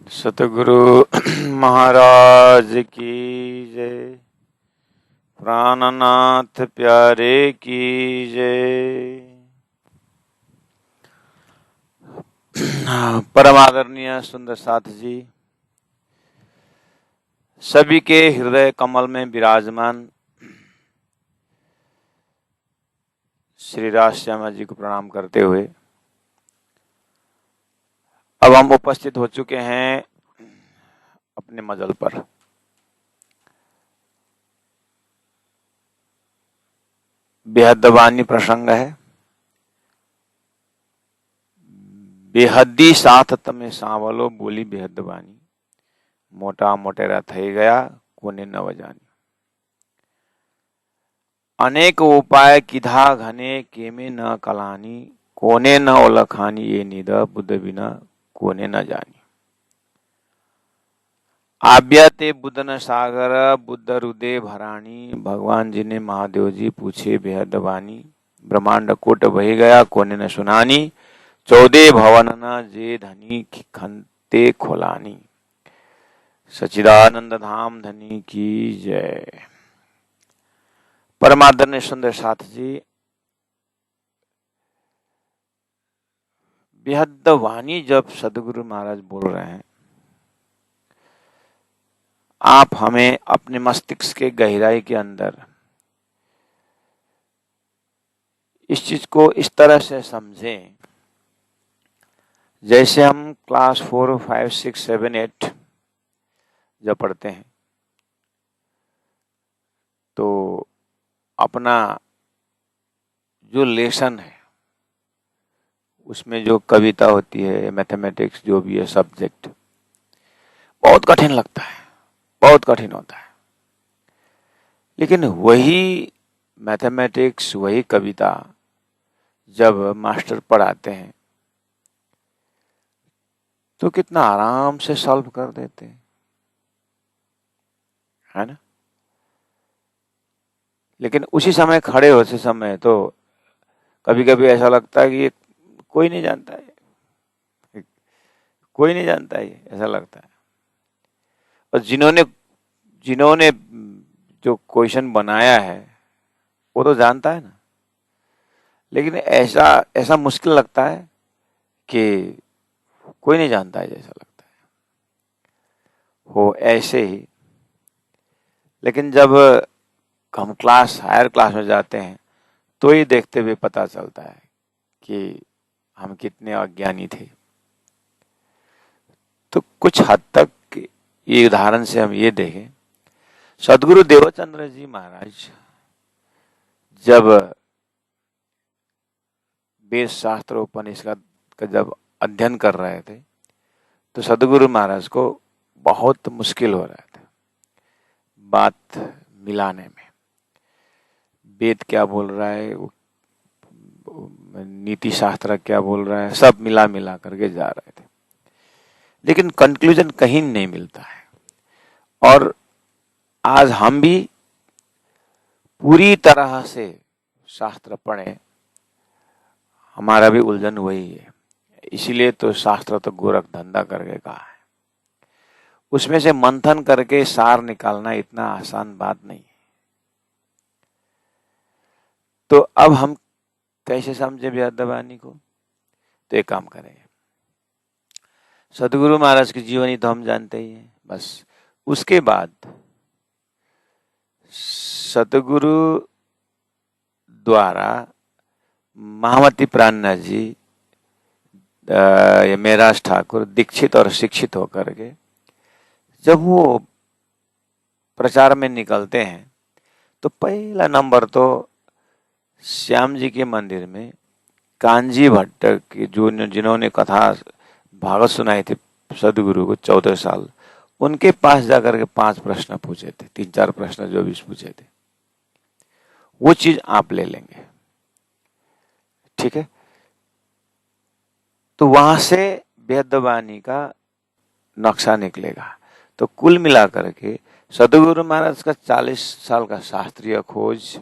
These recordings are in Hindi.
सतगुरु महाराज की जय। प्राणनाथ प्यारे की जय। परम आदरणीय सुंदर साथ जी, सभी के हृदय कमल में विराजमान श्री राज श्यामा जी को प्रणाम करते हुए अब हम उपस्थित हो चुके हैं अपने मजल पर। बेहदवानी प्रसंग है। बेहदी साथ तमे सांवलो बोली बेहदवानी, मोटा मोटेरा થઈ ગયા કોને ન વજાની। अनेक उपाय किधा घने केमे न कलानी, कोने न ओलखानी ये निद बुद्ध बिना कोने न जानी। आज्ञा ते बुद्ध न सागर बुद्ध हृदय भरानी, भगवान जी ने महादेव जी पूछे बेहदवानी, ब्रह्मांड कोट बही गया कोने न सुनानी, 14 भवन न जे धनी खंते खोलानी। सच्चिदानंद धाम धनी की जय। परमादरणीय सुंदर साथ जी, बेहद वाणी जब सदगुरु महाराज बोल रहे हैं, आप हमें अपने मस्तिष्क के गहराई के अंदर इस चीज को इस तरह से समझें जैसे हम क्लास 4, 5, 6, 7, 8 जब पढ़ते हैं तो अपना जो लेसन है उसमें जो कविता होती है, मैथमेटिक्स जो भी है सब्जेक्ट, बहुत कठिन लगता है, बहुत कठिन होता है। लेकिन वही मैथमेटिक्स, वही कविता जब मास्टर पढ़ाते हैं तो कितना आराम से सॉल्व कर देते हैं, है ना। लेकिन उसी समय खड़े होते समय तो कभी कभी ऐसा लगता है कि ये कोई नहीं जानता है, कोई नहीं जानता है, ऐसा लगता है। और जिन्होंने जिन्होंने जो क्वेश्चन बनाया है वो तो जानता है ना, लेकिन ऐसा ऐसा मुश्किल लगता है कि कोई नहीं जानता है जैसा लगता है। हो ऐसे ही, लेकिन जब हम हायर क्लास में जाते हैं तो ही देखते हुए पता चलता है कि हम कितने अज्ञानी थे। तो कुछ हद तक ये उदाहरण से हम ये देखें, सदगुरु देवचंद्र जी महाराज जब वेद शास्त्र उपनिषद का जब अध्ययन कर रहे थे तो सदगुरु महाराज को बहुत मुश्किल हो रहा था बात मिलाने में। वेद क्या बोल रहा है, नीति शास्त्र क्या बोल रहा है, सब मिला मिला करके जा रहे थे, लेकिन कंक्लूजन कहीं नहीं मिलता है। और आज हम भी पूरी तरह से शास्त्र पढ़े, हमारा भी उलझन वही है। इसीलिए तो शास्त्र तो गोरख धंधा करके कहा है। उसमें से मंथन करके सार निकालना इतना आसान बात नहीं है। तो अब हम कैसे समझे बेहदवानी को? तो एक काम करेंगे, सदगुरु महाराज की जीवनी तो हम जानते ही हैं, बस उसके बाद सतगुरु द्वारा महामती प्राणनाथ जी मेराज ठाकुर दीक्षित और शिक्षित होकर के जब वो प्रचार में निकलते हैं तो पहला नंबर तो श्याम जी के मंदिर में कांजी भट्ट की जिन्होंने कथा भागवत सुनाई थी सदगुरु को 14 साल, उनके पास जाकर के 5 प्रश्न पूछे थे, 3-4 प्रश्न जो भी पूछे थे, वो चीज आप ले लेंगे, ठीक है। तो वहां से बेहदवानी का नक्शा निकलेगा। तो कुल मिलाकर के सदगुरु महाराज का 40 साल का शास्त्रीय खोज,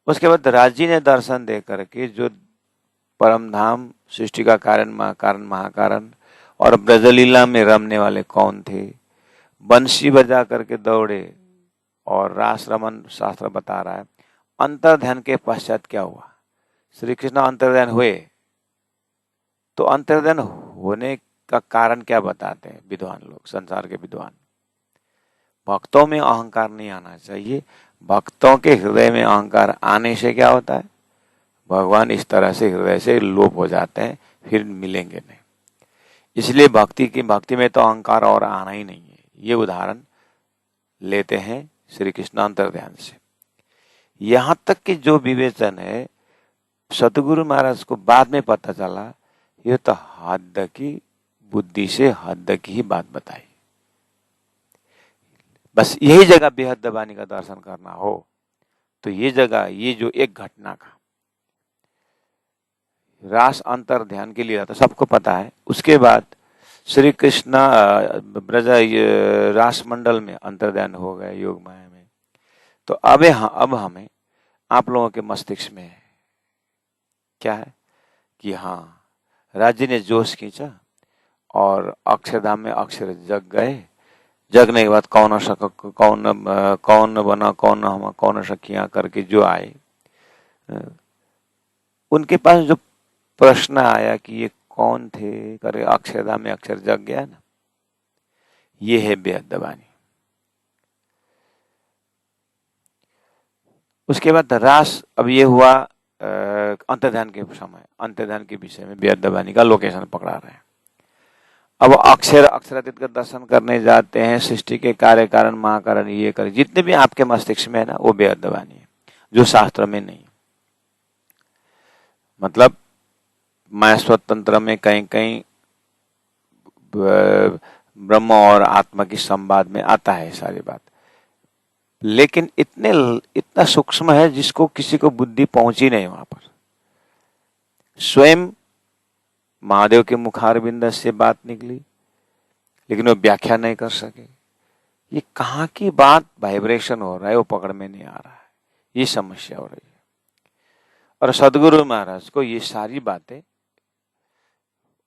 उसके बाद राजी ने दर्शन दे करके जो परम धाम, सृष्टि का कारण, महाकारण, और ब्रजलीला में रमने वाले कौन थे, बंशी बजा करके दौड़े, और रास रमन शास्त्र बता रहा है। अंतर ध्यान के पश्चात क्या हुआ, श्री कृष्ण अंतर्ध्यान हुए, तो अंतर्ध्यान होने का कारण क्या बताते हैं विद्वान लोग, संसार के विद्वान। भक्तों में अहंकार नहीं आना चाहिए, भक्तों के हृदय में अहंकार आने से क्या होता है, भगवान इस तरह से हृदय से लोप हो जाते हैं, फिर मिलेंगे नहीं। इसलिए भक्ति में तो अहंकार और आना ही नहीं है। ये उदाहरण लेते हैं श्री कृष्ण अंतर्ध्यान से। यहां तक कि जो विवेचन है सतगुरु महाराज को बाद में पता चला, ये तो हद की बुद्धि से हद की ही बात बताई। बस यही जगह बेहद वाणी का दर्शन करना हो तो ये जगह, ये जो एक घटना का रास अंतर ध्यान के लिए था, सबको पता है। उसके बाद श्री कृष्ण ब्रज रास मंडल में अंतर्ध्यान हो गए योग माया में। तो अब हमें आप लोगों के मस्तिष्क में क्या है कि हाँ, राज्य ने जोश खींचा और अक्षरधाम में अक्षर जग गए। जगने के बाद कौन बना, कौन सखियां करके जो आए, उनके पास जो प्रश्न आया कि ये कौन थे, करे अक्षरधाम में अक्षर जग गया ना, ये है बेहद वाणी। उसके बाद रास, अब ये हुआ अंतर्ध्यान के समय, अंतर्ध्यान के विषय में बेहद वाणी का लोकेशन पकड़ा रहे हैं। अब अक्षरातीत का दर्शन करने जाते हैं, सृष्टि के कार्य कारण महाकारण ये करे, जितने भी आपके मस्तिष्क में है ना, वो बेहद वाणी है, जो शास्त्र में नहीं। मतलब मैं स्वतंत्र में कहीं कहीं ब्रह्म और आत्मा की संवाद में आता है सारी बात, लेकिन इतना सूक्ष्म है जिसको किसी को बुद्धि पहुंची नहीं वहां पर। स्वयं महादेव के मुखारविंद से बात निकली, लेकिन वो व्याख्या नहीं कर सके। ये कहाँ की बात वाइब्रेशन हो रहा है, वो पकड़ में नहीं आ रहा है, ये समस्या हो रही है। और सदगुरु महाराज को ये सारी बातें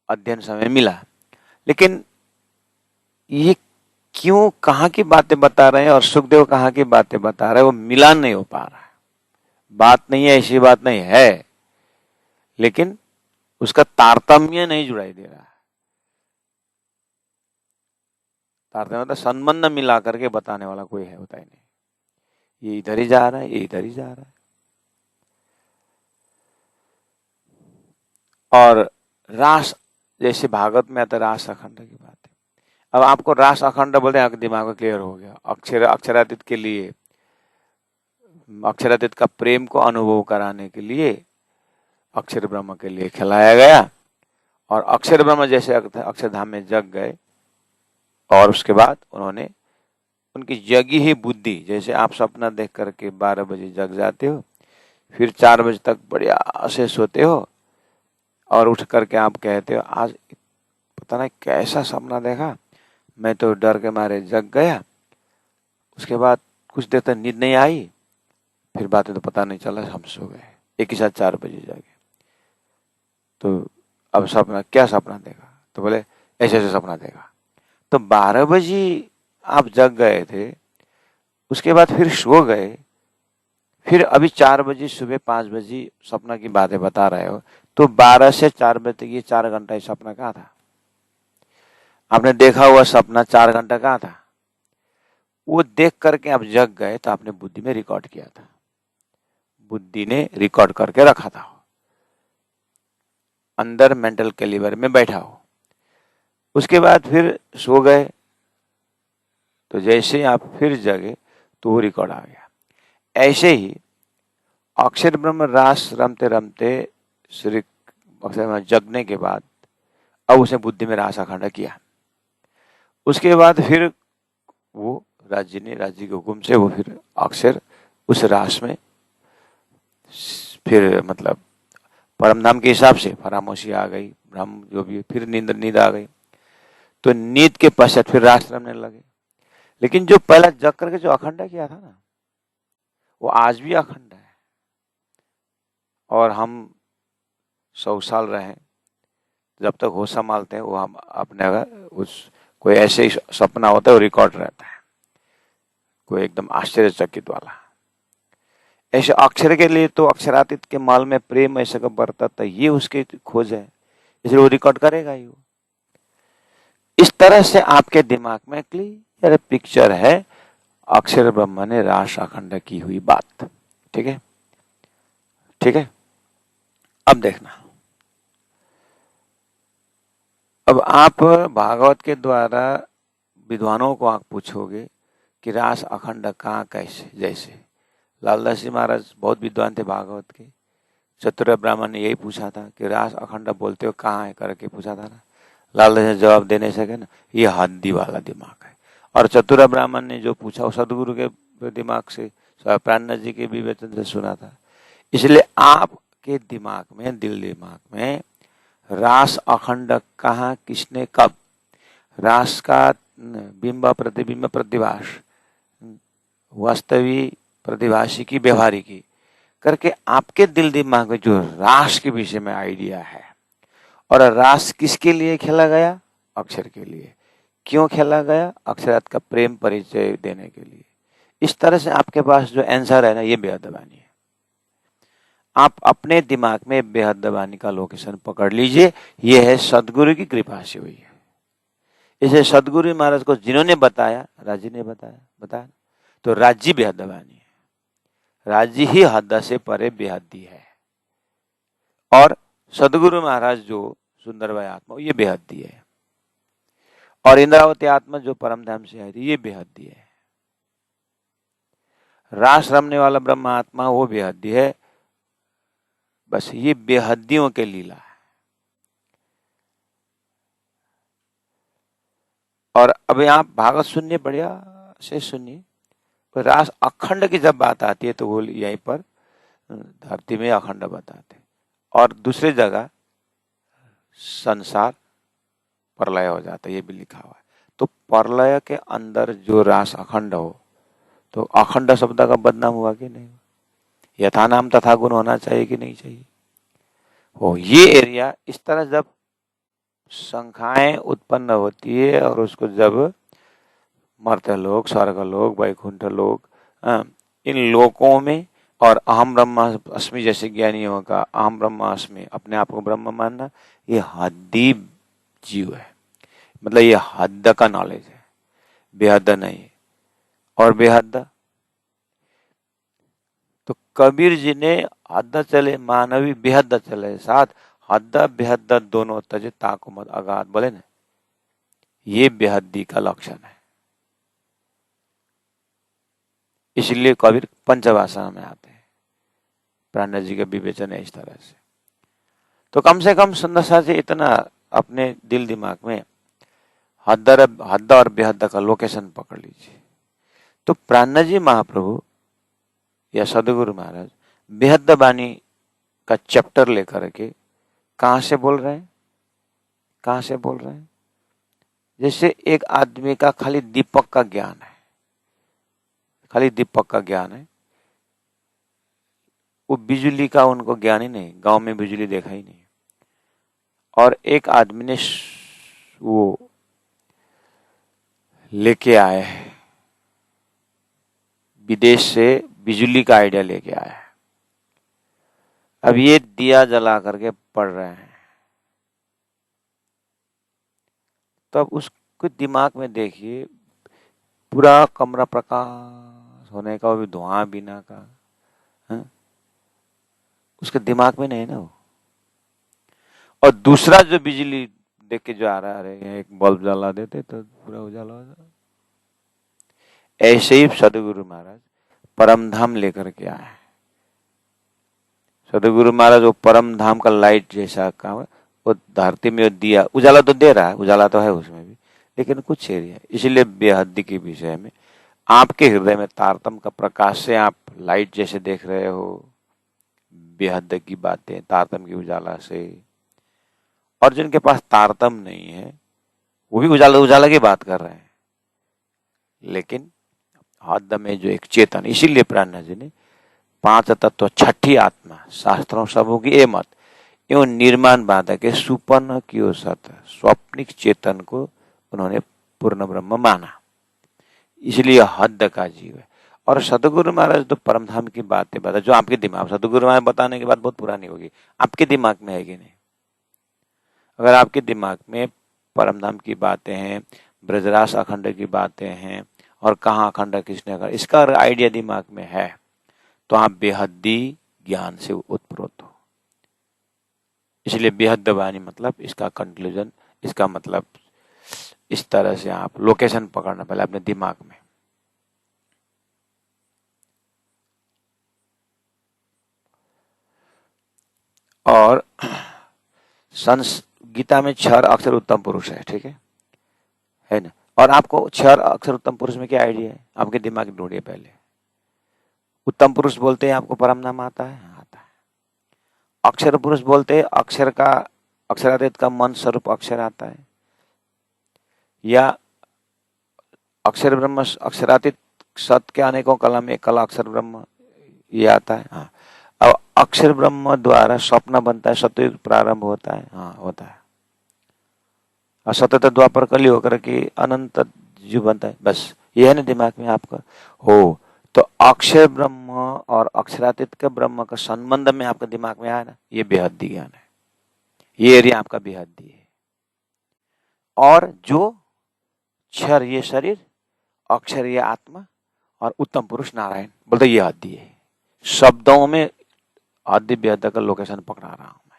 अध्ययन समय मिला, लेकिन ये क्यों, कहाँ की बातें बता रहे हैं और सुखदेव कहाँ की बातें बता रहे हैं, वो मिलान नहीं हो पा रहा है। बात नहीं है, ऐसी बात नहीं है, लेकिन उसका तारतम्य नहीं जुड़ाई दे रहा है। तारतम्य मतलब संबंध मिला करके बताने वाला कोई है, होता ही नहीं। ये इधर ही जा रहा है, ये इधर ही जा रहा है। और रास, जैसे भागवत में आता है रास अखंड की बात है। अब आपको रास अखंड बोलते हैं, दिमाग में क्लियर हो गया। अक्षरातीत के लिए, अक्षरातीत का प्रेम को अनुभव कराने के लिए अक्षर ब्रह्म के लिए खिलाया गया, और अक्षर ब्रह्म जैसे अक्षरधाम में जग गए, और उसके बाद उन्होंने उनकी जगी ही बुद्धि, जैसे आप सपना देख करके 12 बजे जग जाते हो, फिर 4 बजे तक बढ़िया से सोते हो, और उठ करके आप कहते हो आज पता नहीं कैसा सपना देखा, मैं तो डर के मारे जग गया। उसके बाद कुछ देर तक नींद नहीं आई, फिर बातें तो पता नहीं चला, हम सो गए, एक ही साथ 4 बजे जागे। तो अब सपना, क्या सपना देखा, तो बोले ऐसे ऐसे सपना देखा। तो 12 बजे आप जग गए थे, उसके बाद फिर सो गए, फिर अभी 4 बजे सुबह 5 बजे सपना की बातें बता रहे हो, तो 12 से 4 बजे तक ये 4 घंटा ही सपना कहाँ था? आपने देखा हुआ सपना 4 घंटा कहाँ था? वो देख करके आप जग गए तो आपने बुद्धि में रिकॉर्ड किया था, बुद्धि ने रिकॉर्ड करके रखा था, अंदर मेंटल कैलिबर में बैठा हो। उसके बाद फिर सो गए, तो जैसे ही आप फिर जगे तो वो रिकॉर्ड आ गया। ऐसे ही अक्षर ब्रह्म रास रमते रमते श्री अक्षर जगने के बाद अब उसे बुद्धि में रास अखंड किया। उसके बाद फिर वो राज्य के हुक्म से वो फिर अक्षर उस रास में, फिर मतलब परम धाम के हिसाब से फरामोशी आ गई, ब्रह्म जो भी, फिर नींद आ गई। तो नींद के पश्चात फिर रास रमने लगे। लेकिन जो पहला जग करके जो अखंड किया था ना, वो आज भी अखंड है। और हम 100 साल रहे जब तक होश संभालते हैं वो हम अपने उस कोई ऐसे ही सपना होता है वो रिकॉर्ड रहता है, कोई एकदम आश्चर्यचकित वाला। ऐसे अक्षर के लिए तो अक्षरातीत के माल में प्रेम ऐसा का बरता था, ये उसकी खोज है, इसलिए वो रिकॉर्ड करेगा ही वो। इस तरह से आपके दिमाग में क्लियर पिक्चर है अक्षर ब्रह्म ने रास अखंड की हुई बात। ठीक है, ठीक है। अब देखना, अब आप भागवत के द्वारा विद्वानों को आप पूछोगे कि रास अखंड कहाँ कैसे, जैसे लालदास जी महाराज बहुत विद्वान थे भागवत के, चतुर ब्राह्मण ने यही पूछा था कि रास अखंड बोलते हो कहाँ है करके पूछा था ना, लालदास ने जवाब दे नहीं सके ना, ये हद्दी वाला दिमाग है। और चतुर ब्राह्मण ने जो पूछा वो सदगुरु के दिमाग से, प्राणनाथ जी के विवेचन से सुना था। इसलिए आपके दिमाग में, दिल दिमाग में रास अखंड कहाँ, किसने, कब, रास का बिंब प्रतिबिंब प्रतिभास, वास्तविक प्रतिभाषी की व्यवहारिकी करके आपके दिल दिमाग में जो रास के विषय में आइडिया है, और रास किसके लिए खेला गया, अक्षर के लिए। क्यों खेला गया, अक्षरार्थ का प्रेम परिचय देने के लिए। इस तरह से आपके पास जो आंसर है ना, ये बेहद वाणी है। आप अपने दिमाग में बेहद वाणी का लोकेशन पकड़ लीजिए, ये है सदगुरु की कृपा से हुई है। इसे सदगुरु महाराज को जिन्होंने बताया, राजी ने बताया तो राजी बेहद वाणी है, राजी ही हद से परे बेहदी है। और सदगुरु महाराज जो सुंदर भाई आत्मा, ये बेहदी है। और इंद्रावती आत्मा जो परम धाम से आई थी, ये बेहदी है। रास रमने वाला ब्रह्म आत्मा वो बेहदी है। बस ये बेहदियों के लीला है। और अभी आप भागवत सुनिए, बढ़िया से सुनिए। रास अखंड की जब बात आती है तो वो यहीं पर धरती में अखंड बताते, और दूसरी जगह संसार प्रलय हो जाता है, ये भी लिखा हुआ है। तो प्रलय के अंदर जो रास अखंड हो, तो अखंड शब्द का बदनाम हुआ कि नहीं, यथा नाम तथा गुण होना चाहिए कि नहीं चाहिए हो। ये एरिया इस तरह जब संख्याएं उत्पन्न होती है, और उसको जब मर्त्य लोक, स्वर्ग लोक, वैकुंठ लोक, इन लोकों में, और अहम ब्रह्मास्मि जैसे ज्ञानियों का अहम ब्रह्मास्मि, अपने आप को ब्रह्म मानना, ये हद्दी जीव है। मतलब ये हद का नॉलेज है, बेहद नहीं। और बेहद तो कबीर जी ने हद चले मानवी बेहद चले, साथ हद बेहद दोनों तजे ताको मत अगाध, बोले ना, ये बेहदी का लक्षण है। इसलिए कबीर पंचभाषा में आते हैं। प्राणनाथ जी का विवेचन है इस तरह से। तो कम से कम सुंदर सा से इतना अपने दिल दिमाग में हद और बेहद का लोकेशन पकड़ लीजिए। तो प्राणनाथ जी महाप्रभु या सदगुरु महाराज बेहद वाणी का चैप्टर लेकर के कहां से बोल रहे हैं, कहां से बोल रहे हैं? जैसे एक आदमी का खाली दीपक का ज्ञान है, खाली दीपक का ज्ञान है, वो बिजली का उनको ज्ञान ही नहीं, गांव में बिजली देखा ही नहीं। और एक आदमी ने वो लेके आए है, विदेश से बिजली का आइडिया लेके आया है। अब ये दिया जला करके पढ़ रहे हैं, तो अब उसके दिमाग में देखिए, पूरा कमरा प्रकाश होने का, भी धुआं बिना का, है? उसके दिमाग में नहीं ना वो। और दूसरा जो बिजली देख के जो आ रहा है, एक बल्ब जला देते तो पूरा उजाला हो जाता। ऐसे ही सदगुरु महाराज परम धाम लेकर के आए। सदगुरु महाराज वो परम धाम का लाइट जैसा काम है, वो धरती में दिया उजाला तो दे रहा है, उजाला तो है उसमें भी, लेकिन कुछ एरिया। इसलिए बेहद्दी के विषय में आपके हृदय में तारतम का प्रकाश से आप लाइट जैसे देख रहे हो, बेहद की बातें तारतम की उजाला से। और जिनके पास तारतम नहीं है वो भी उजाला उजाला की बात कर रहे हैं, लेकिन हद में जो एक चेतन। इसीलिए प्राणनाथ जी ने 5 तत्व, छठी आत्मा, शास्त्रों सबों की ये मत, एवं निर्माण बाधा के सुपन्न कियो सत स्वप्निक चेतन को उन्होंने पूर्ण ब्रह्म माना, इसलिए हद का जीव है। और सदगुरु महाराज तो परमधाम की बातें बता, जो आपके दिमाग, सदगुरु महाराज बताने के बाद बहुत पुरानी होगी, आपके दिमाग में है कि नहीं? अगर आपके दिमाग में परमधाम की बातें हैं, ब्रजरास अखंड की बातें हैं, और कहाँ अखंड किसने अखंड, इसका अगर आइडिया दिमाग में है तो आप बेहद्दी ज्ञान से उत्प्रोत हो। इसलिए बेहद वाणी मतलब इसका कंक्लूजन, इसका मतलब इस तरह से आप लोकेशन पकड़ना पहले अपने दिमाग में। और गीता में 6 अक्षर उत्तम पुरुष है, ठीक है ना? और आपको 6 अक्षर उत्तम पुरुष में क्या आइडिया है? आपके दिमाग में ढूंढिए पहले। उत्तम पुरुष बोलते हैं आपको परम नाम आता है? आता है। अक्षर पुरुष बोलते हैं अक्षर का, अक्षरातीत का मन स्वरूप अक्षर आता है, या अक्षर ब्रह्म अक्षरातीत सत के अनेकों कला में एक कला अक्षर ब्रह्म, ये आता है। हाँ, अब अक्षर ब्रह्म द्वारा स्वप्न बनता है, सतयुग प्रारंभ होता है। हाँ, होता है। और सतत द्वापर कली होकर के अनंत जीव बनता है। बस ये है ना दिमाग में आपका हो। तो अक्षर ब्रह्म और अक्षरातीत के ब्रह्म का संबंध में आपके दिमाग में आया ना, ये बेहद्दी ज्ञान है। ये एरिया आपका बेहद्दी है। और जो क्षर ये शरीर, अक्षर ये आत्मा, और उत्तम पुरुष नारायण, बोलते ये हद्दी है। शब्दों में आदि बेहद का लोकेशन पकड़ा रहा हूं मैं,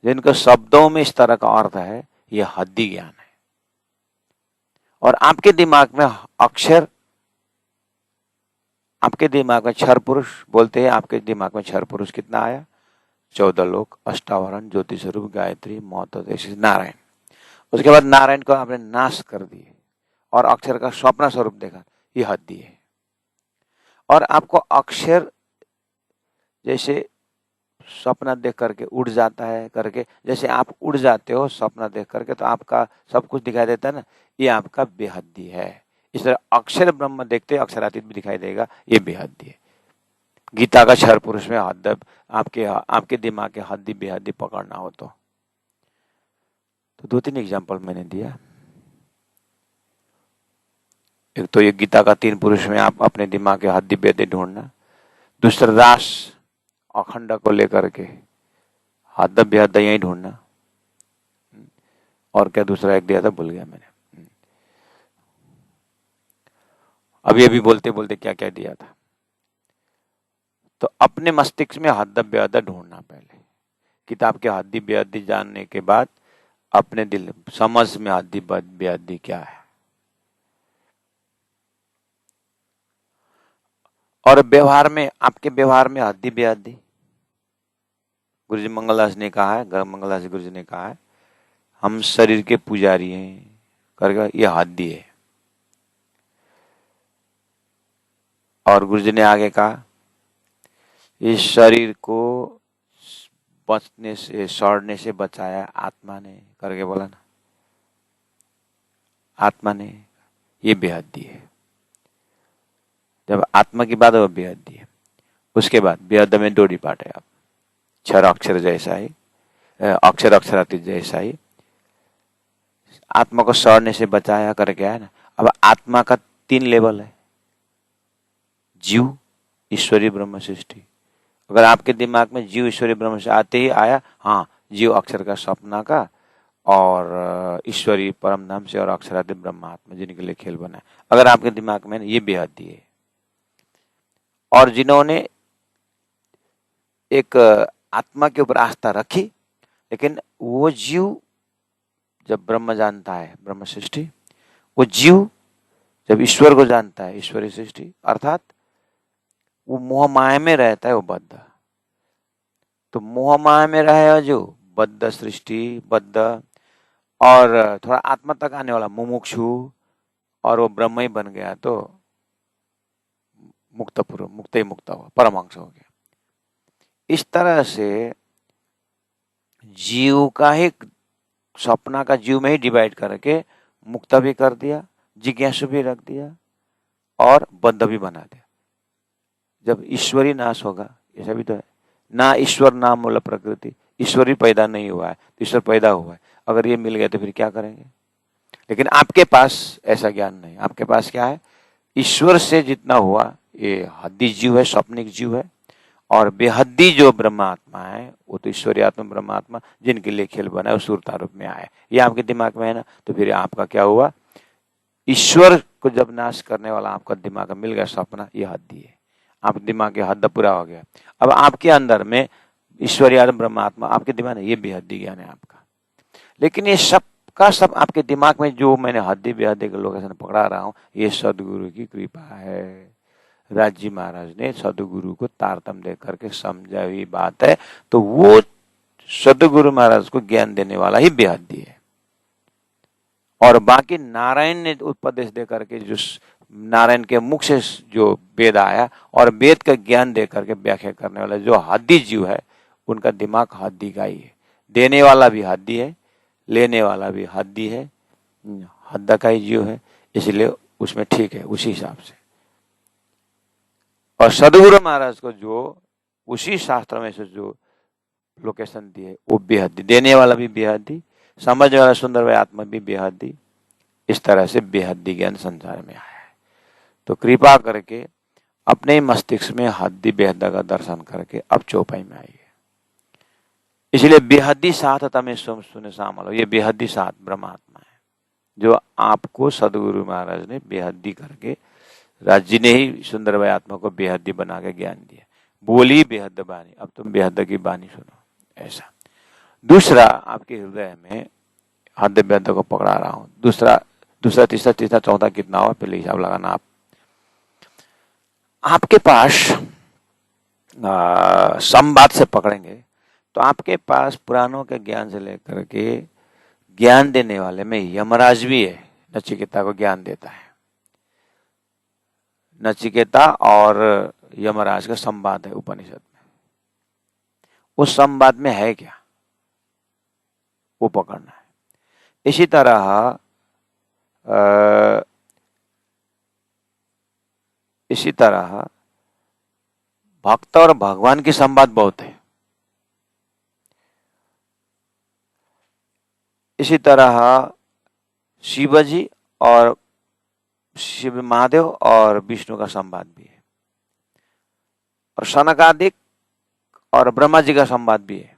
जिनका शब्दों में इस तरह का अर्थ है, यह हद्दी ज्ञान है। और आपके दिमाग में अक्षर, आपके दिमाग में क्षर पुरुष बोलते हैं, आपके दिमाग में क्षर पुरुष कितना आया? 14 लोक, अष्टावरण, ज्योति स्वरूप, गायत्री, मौत, नारायण। उसके बाद नारायण को आपने नाश कर दिए और अक्षर का स्वप्न स्वरूप देखा, ये हद्दी है। और आपको अक्षर जैसे सपना देख करके उड़ जाता है करके, जैसे आप उड़ जाते हो सपना देख करके, तो आपका सब कुछ दिखाई देता है ना, ये आपका बेहद्दी है। इस तरह अक्षर ब्रह्म देखते अक्षरातीत भी दिखाई देगा, ये बेहद्दी है। गीता का क्षर पुरुष में हद, आपके दिमाग के हद्दी बेहद्दी पकड़ना हो तो 2-3 एग्जाम्पल मैंने दिया। एक तो ये गीता का 3 पुरुष में आप अपने दिमाग के हद्दी बेहद्दी ढूंढना। दूसरा रास अखंड को लेकर के हद बेहद यही ढूंढना। और क्या दूसरा एक दिया था, भूल गया मैंने। अभी अभी बोलते बोलते क्या क्या दिया था। तो अपने मस्तिष्क में हद बेहद ढूंढना पहले। किताब के हद्दी बेहद्दी जानने के बाद अपने दिल समझ में हद्दी बेहद्दी क्या है। और व्यवहार में, आपके व्यवहार में हद्दी बेहद्दी, गुरुजी मंगलदास ने कहा है, मंगलदास गुरुजी ने कहा है, हम शरीर के पुजारी हैं करके, ये हद्दी है। और गुरुजी ने आगे कहा, इस शरीर को बचने से, सड़ने से बचाया आत्मा ने करके बोला ना, आत्मा ने, ये बेहद्दी है। जब आत्मा की बात है वो बेहद्दी है। उसके बाद बेहद में 2 डिपार्ट है। आप क्षर अक्षर जैसा ही, अक्षर अक्षरातीत जैसा ही, आत्मा को सड़ने से बचाया करके है ना। अब आत्मा का 3 लेवल है, जीव, ईश्वरी, ब्रह्म सृष्टि। अगर आपके दिमाग में जीव ईश्वरी ब्रह्म से आते ही आया, हाँ, जीव अक्षर का सपना का, और ईश्वरी परम नाम से, और अक्षरातीत ब्रह्मात्मा जिनके लिए खेल बना है, अगर आपके दिमाग में ये बेहद्दी है। और जिन्होंने एक आत्मा के ऊपर आस्था रखी, लेकिन वो जीव जब ब्रह्म जानता है, ब्रह्म सृष्टि, वो जीव जब ईश्वर को जानता है, ईश्वरी सृष्टि, अर्थात वो मोह माया में रहता है, वो बद्ध। तो मोह माया में रहेगा जो बद्ध सृष्टि, बद्ध, और थोड़ा आत्मा तक आने वाला मुमुक्षु, और वो ब्रह्म ही बन गया तो मुक्त पूर्व, मुक्त ही मुक्त हुआ, परमांश हो गया। इस तरह से जीव का ही, सपना का जीव में ही डिवाइड करके मुक्त भी कर दिया, जिज्ञासु भी रख दिया, और बद्ध भी बना दिया। जब ईश्वरी नाश होगा, ऐसा भी तो है ना, ईश्वर नाम मूल प्रकृति, ईश्वर ही पैदा नहीं हुआ है, तो ईश्वर पैदा हुआ है। अगर ये मिल गए तो फिर क्या करेंगे? लेकिन आपके पास ऐसा ज्ञान नहीं। आपके पास क्या है? ईश्वर से जितना हुआ ये हद्दी जीव है, स्वप्निक जीव है, और बेहद्दी जो ब्रह्मात्मा है वो तो ईश्वरीय आत्मा ब्रह्मात्मा जिनके लिए खेल बना है वो सूरता रूप में आया है। ये आपके दिमाग में है ना, तो फिर आपका क्या हुआ? ईश्वर को जब नाश करने वाला आपका दिमाग मिल गया सपना, ये हद्दी है। आपके दिमाग की हद पूरा हो गया। अब आपके अंदर में ईश्वरीय आत्मा ब्रह्मात्मा आपके दिमाग में, ये बेहद्दी ज्ञान है आपका। लेकिन ये सब का सब आपके दिमाग में जो मैंने हद्दी बेहद्दी के लोकेशन पकड़ा रहा हूँ, ये सदगुरु की कृपा है। राजी महाराज ने सदगुरु को तारतम्य दे करके समझा हुई बात है, तो वो सदगुरु महाराज को ज्ञान देने वाला ही बेहद्दी है। और बाकी नारायण ने उपदेश दे करके, जो नारायण के मुख से जो वेद आया और वेद का ज्ञान दे करके व्याख्या करने वाला जो हद्दी जीव है, उनका दिमाग हद्दी का ही है। देने वाला भी हद्दी है, लेने वाला भी हद्दी है, हद्दा का ही जीव है, इसलिए उसमें ठीक है उसी हिसाब से। और सदगुरु महाराज को जो उसी शास्त्र में से जो लोकेशन दी है वो बेहद्दी, देने वाला भी बेहद्दी, समझने वाला सुंदर भाई आत्मा भी बेहद्दी। इस तरह से बेहद्दी ज्ञान संसार में आया है। तो कृपा करके अपने ही मस्तिष्क में हद्दी बेहद्दा का दर्शन करके अब चौपाई में आइए। इसलिए बेहद्दी साथ में सुने शामिल, ये बेहद्दी साथ ब्रह्मात्मा है जो आपको सदगुरु महाराज ने बेहद्दी करके, राज जी ने ही सुंदर भाई आत्मा को बेहद्दी बना के ज्ञान दिया। बोली बेहद बानी, अब तुम बेहद की बानी सुनो, ऐसा। दूसरा, आपके हृदय में हद बेहद को पकड़ा रहा हूं। दूसरा तीसरा चौथा कितना हुआ, पहले हिसाब लगाना आप। आपके पास संवाद से पकड़ेंगे तो आपके पास पुराणों के ज्ञान से लेकर के ज्ञान देने वाले में यमराज भी है, नचिकेता को ज्ञान देता है। नचिकेता और यमराज का संवाद है उपनिषद में। उस संवाद में है क्या, वो पकड़ना है। इसी तरह भक्त और भगवान की संवाद बहुत है। इसी तरह शिवजी और शिव महादेव और विष्णु का संवाद भी है, और सनकादिक और ब्रह्मा जी का संवाद भी है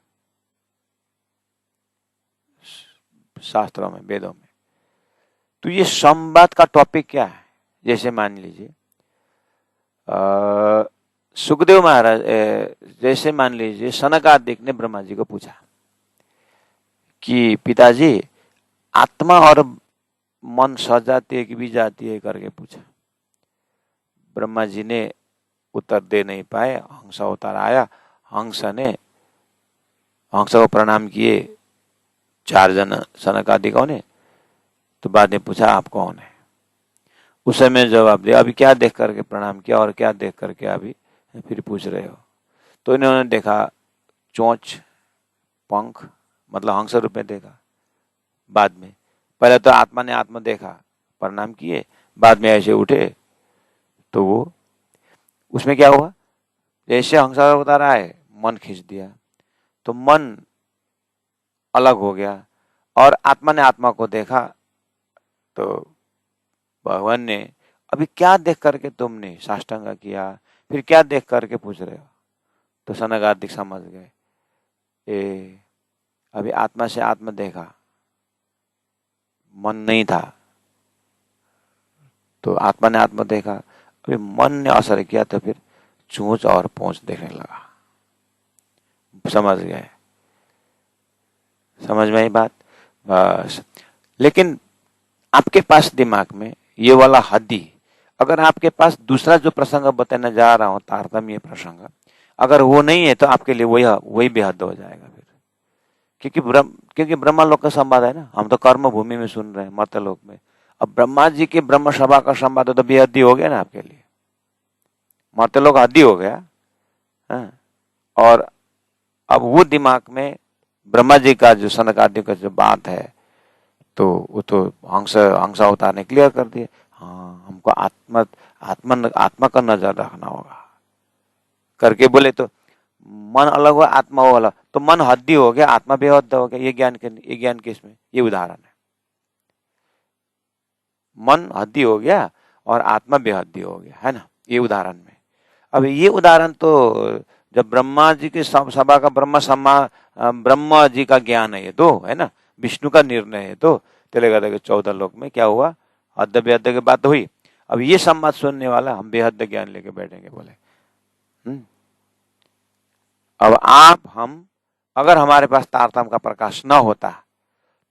शास्त्रों में, वेदों में। तो ये संवाद का टॉपिक क्या है? जैसे मान लीजिए सुखदेव महाराज, जैसे मान लीजिए सनकादिक ने ब्रह्मा जी को पूछा कि पिताजी, आत्मा और मन सज जाती है कि भी जाती है करके पूछा। ब्रह्मा जी ने उत्तर दे नहीं पाए, हंस अवतार आया। हंस को प्रणाम किए 4 जन सनकादिकों ने। तो बाद में पूछा आप कौन है? उस समय जवाब दिया, अभी क्या देख करके प्रणाम किया और क्या देख करके अभी फिर पूछ रहे हो? तो इन्होंने देखा चोंच, पंख, मतलब हंस रूप में देखा। बाद में पहले तो आत्मा ने आत्मा देखा, प्रणाम किए, बाद में ऐसे उठे तो वो उसमें क्या हुआ, जैसे हंस बता रहा है मन खींच दिया, तो मन अलग हो गया और आत्मा ने आत्मा को देखा। तो भगवान ने अभी क्या देख करके तुमने साष्टांग किया, फिर क्या देख करके पूछ रहे हो? तो सनकादिक समझ गए, अभी आत्मा से आत्मा देखा, मन नहीं था, तो आत्मा ने आत्मा देखा, अभी मन ने असर किया तो फिर चोंच और पोंछ देखने लगा। समझ गए? समझ में आई बात? बस। लेकिन आपके पास दिमाग में ये वाला हद्दी, अगर आपके पास दूसरा जो प्रसंग बताने जा रहा हूं, तारतम्य प्रसंग, अगर वो नहीं है तो आपके लिए वही बेहद हो जाएगा फिर। क्योंकि ब्रह्मा लोक का संवाद है ना, हम तो कर्म भूमि में सुन रहे हैं, मर्त्यलोक में। अब ब्रह्मा जी के ब्रह्म सभा का संवाद तो बेहद्दी हो गया ना आपके लिए, मर्त्यलोक हद्दी हो गया। और अब वो दिमाग में ब्रह्मा जी का जो सनकादिक का जो बात है, तो वो तो हंस अवतार ने क्लियर कर दिया। हाँ, हमको आत्मा का नजर रखना होगा करके बोले। तो मन अलग हुआ, आत्मा वो अलग, तो मन हद्दी हो गया, आत्मा बेहद हो गया। ये ज्ञान किसमें, ये उदाहरण है। मन हद्दी हो गया और आत्मा बेहद्दी हो गया, है ना, ये उदाहरण में। अब ये उदाहरण तो जब ब्रह्मा जी की सभा का ब्रह्मा जी का ज्ञान है ये तो, है ना, विष्णु का निर्णय है तो चलेगा। देखो 14 लोक में क्या हुआ, हद बेहद की बात हुई। अब ये संवाद सुनने वाला हम बेहद ज्ञान लेके बैठेंगे, बोले अब हम अगर हमारे पास तारतम्य का प्रकाश न होता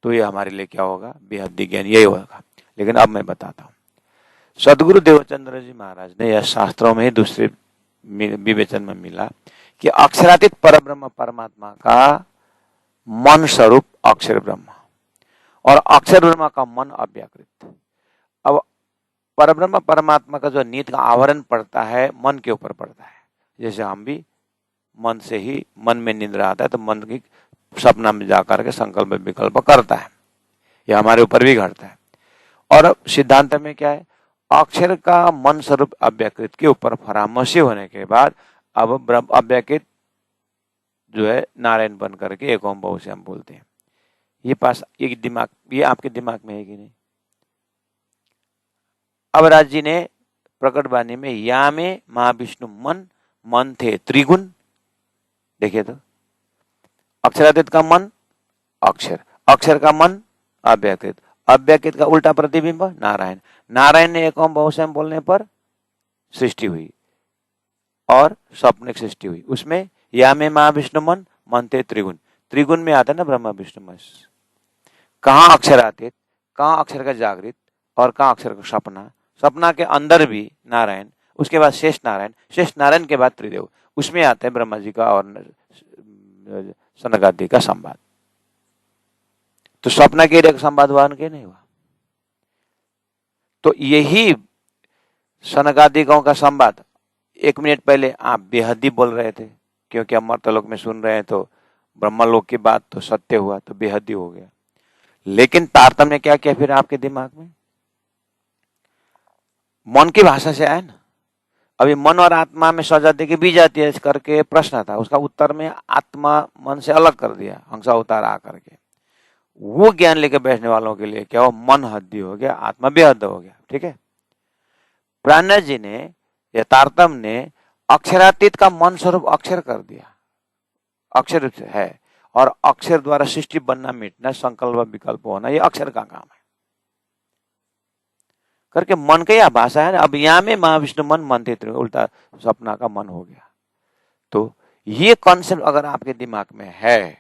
तो ये हमारे लिए क्या होगा, बेहद ज्ञान यही होगा। लेकिन अब मैं बताता हूँ, सदगुरु देवचंद्र जी महाराज ने यह शास्त्रों में ही दूसरे विवेचन में मिला कि अक्षरातीत परब्रह्म परमात्मा का मन स्वरूप अक्षर ब्रह्म और अक्षर ब्रह्म का मन अव्याकृत। अब परब्रह्म परमात्मा का जो नीत का आवरण पड़ता है मन के ऊपर पड़ता है। जैसे हम भी मन से ही, मन में निद्रा आता है तो मन की सपना में जाकर के संकल्प विकल्प करता है, यह हमारे ऊपर भी घटता है। और सिद्धांत में क्या है, अक्षर का मन स्वरूप अव्याकृत के ऊपर परामर्शी होने के बाद अब अव्याकृत जो है नारायण बन करके एक ओम बहु से हम बोलते हैं। ये पास एक दिमाग, ये आपके दिमाग में है कि नहीं। अब राज जी ने प्रकट वाणी में या में महाविष्णु मन थे त्रिगुण, देखिए तो अक्षरातीत का मन अक्षर, अक्षर का मन अव्याकृत, अव्याकृत का उल्टा प्रतिबिंब नारायण, नारायण ने एक ओम बहुसम बोलने पर सृष्टि हुई और स्वप्निक सृष्टि हुई। उसमें या में महाविष्णु मन थे त्रिगुण, त्रिगुण में आता है ना ब्रह्मा विष्णु महेश। कहाँ अक्षरातीत, कहाँ अक्षर का जागृत और कहाँ अक्षर का सपना, सपना के अंदर भी नारायण, उसके बाद शेष नारायण के बाद त्रिदेव, उसमें आते हैं ब्रह्मा जी का और सनकादि का संवाद। तो स्वप्न के एक संवाद हुआ के नहीं हुआ। तो यही सनकादिकों का संवाद 1 मिनट पहले आप बेहदी बोल रहे थे, क्योंकि हम मर्तलोक में सुन रहे हैं तो ब्रह्मलोक की बात तो सत्य हुआ तो बेहदी हो गया। लेकिन तारतम्य क्या किया फिर आपके दिमाग में, मन की भाषा से आया ना। अभी मन और आत्मा में सजाती की बीज आती है करके प्रश्न था, उसका उत्तर में आत्मा मन से अलग कर दिया, हंस अवतार आकर के। वो ज्ञान लेके बैठने वालों के लिए क्या हो, मन हद्दी हो गया, आत्मा बेहद हो गया। ठीक है, प्राणनाथ जी ने या तारतम्य ने अक्षरातीत का मन स्वरूप अक्षर कर दिया, अक्षर है, और अक्षर द्वारा सृष्टि बनना मिटना संकल्प विकल्प होना ये अक्षर का काम है करके मन का यह भाषा है। अब यहाँ में महाविष्णु मन थे, उल्टा सपना का मन हो गया। तो ये कॉन्सेप्ट अगर आपके दिमाग में है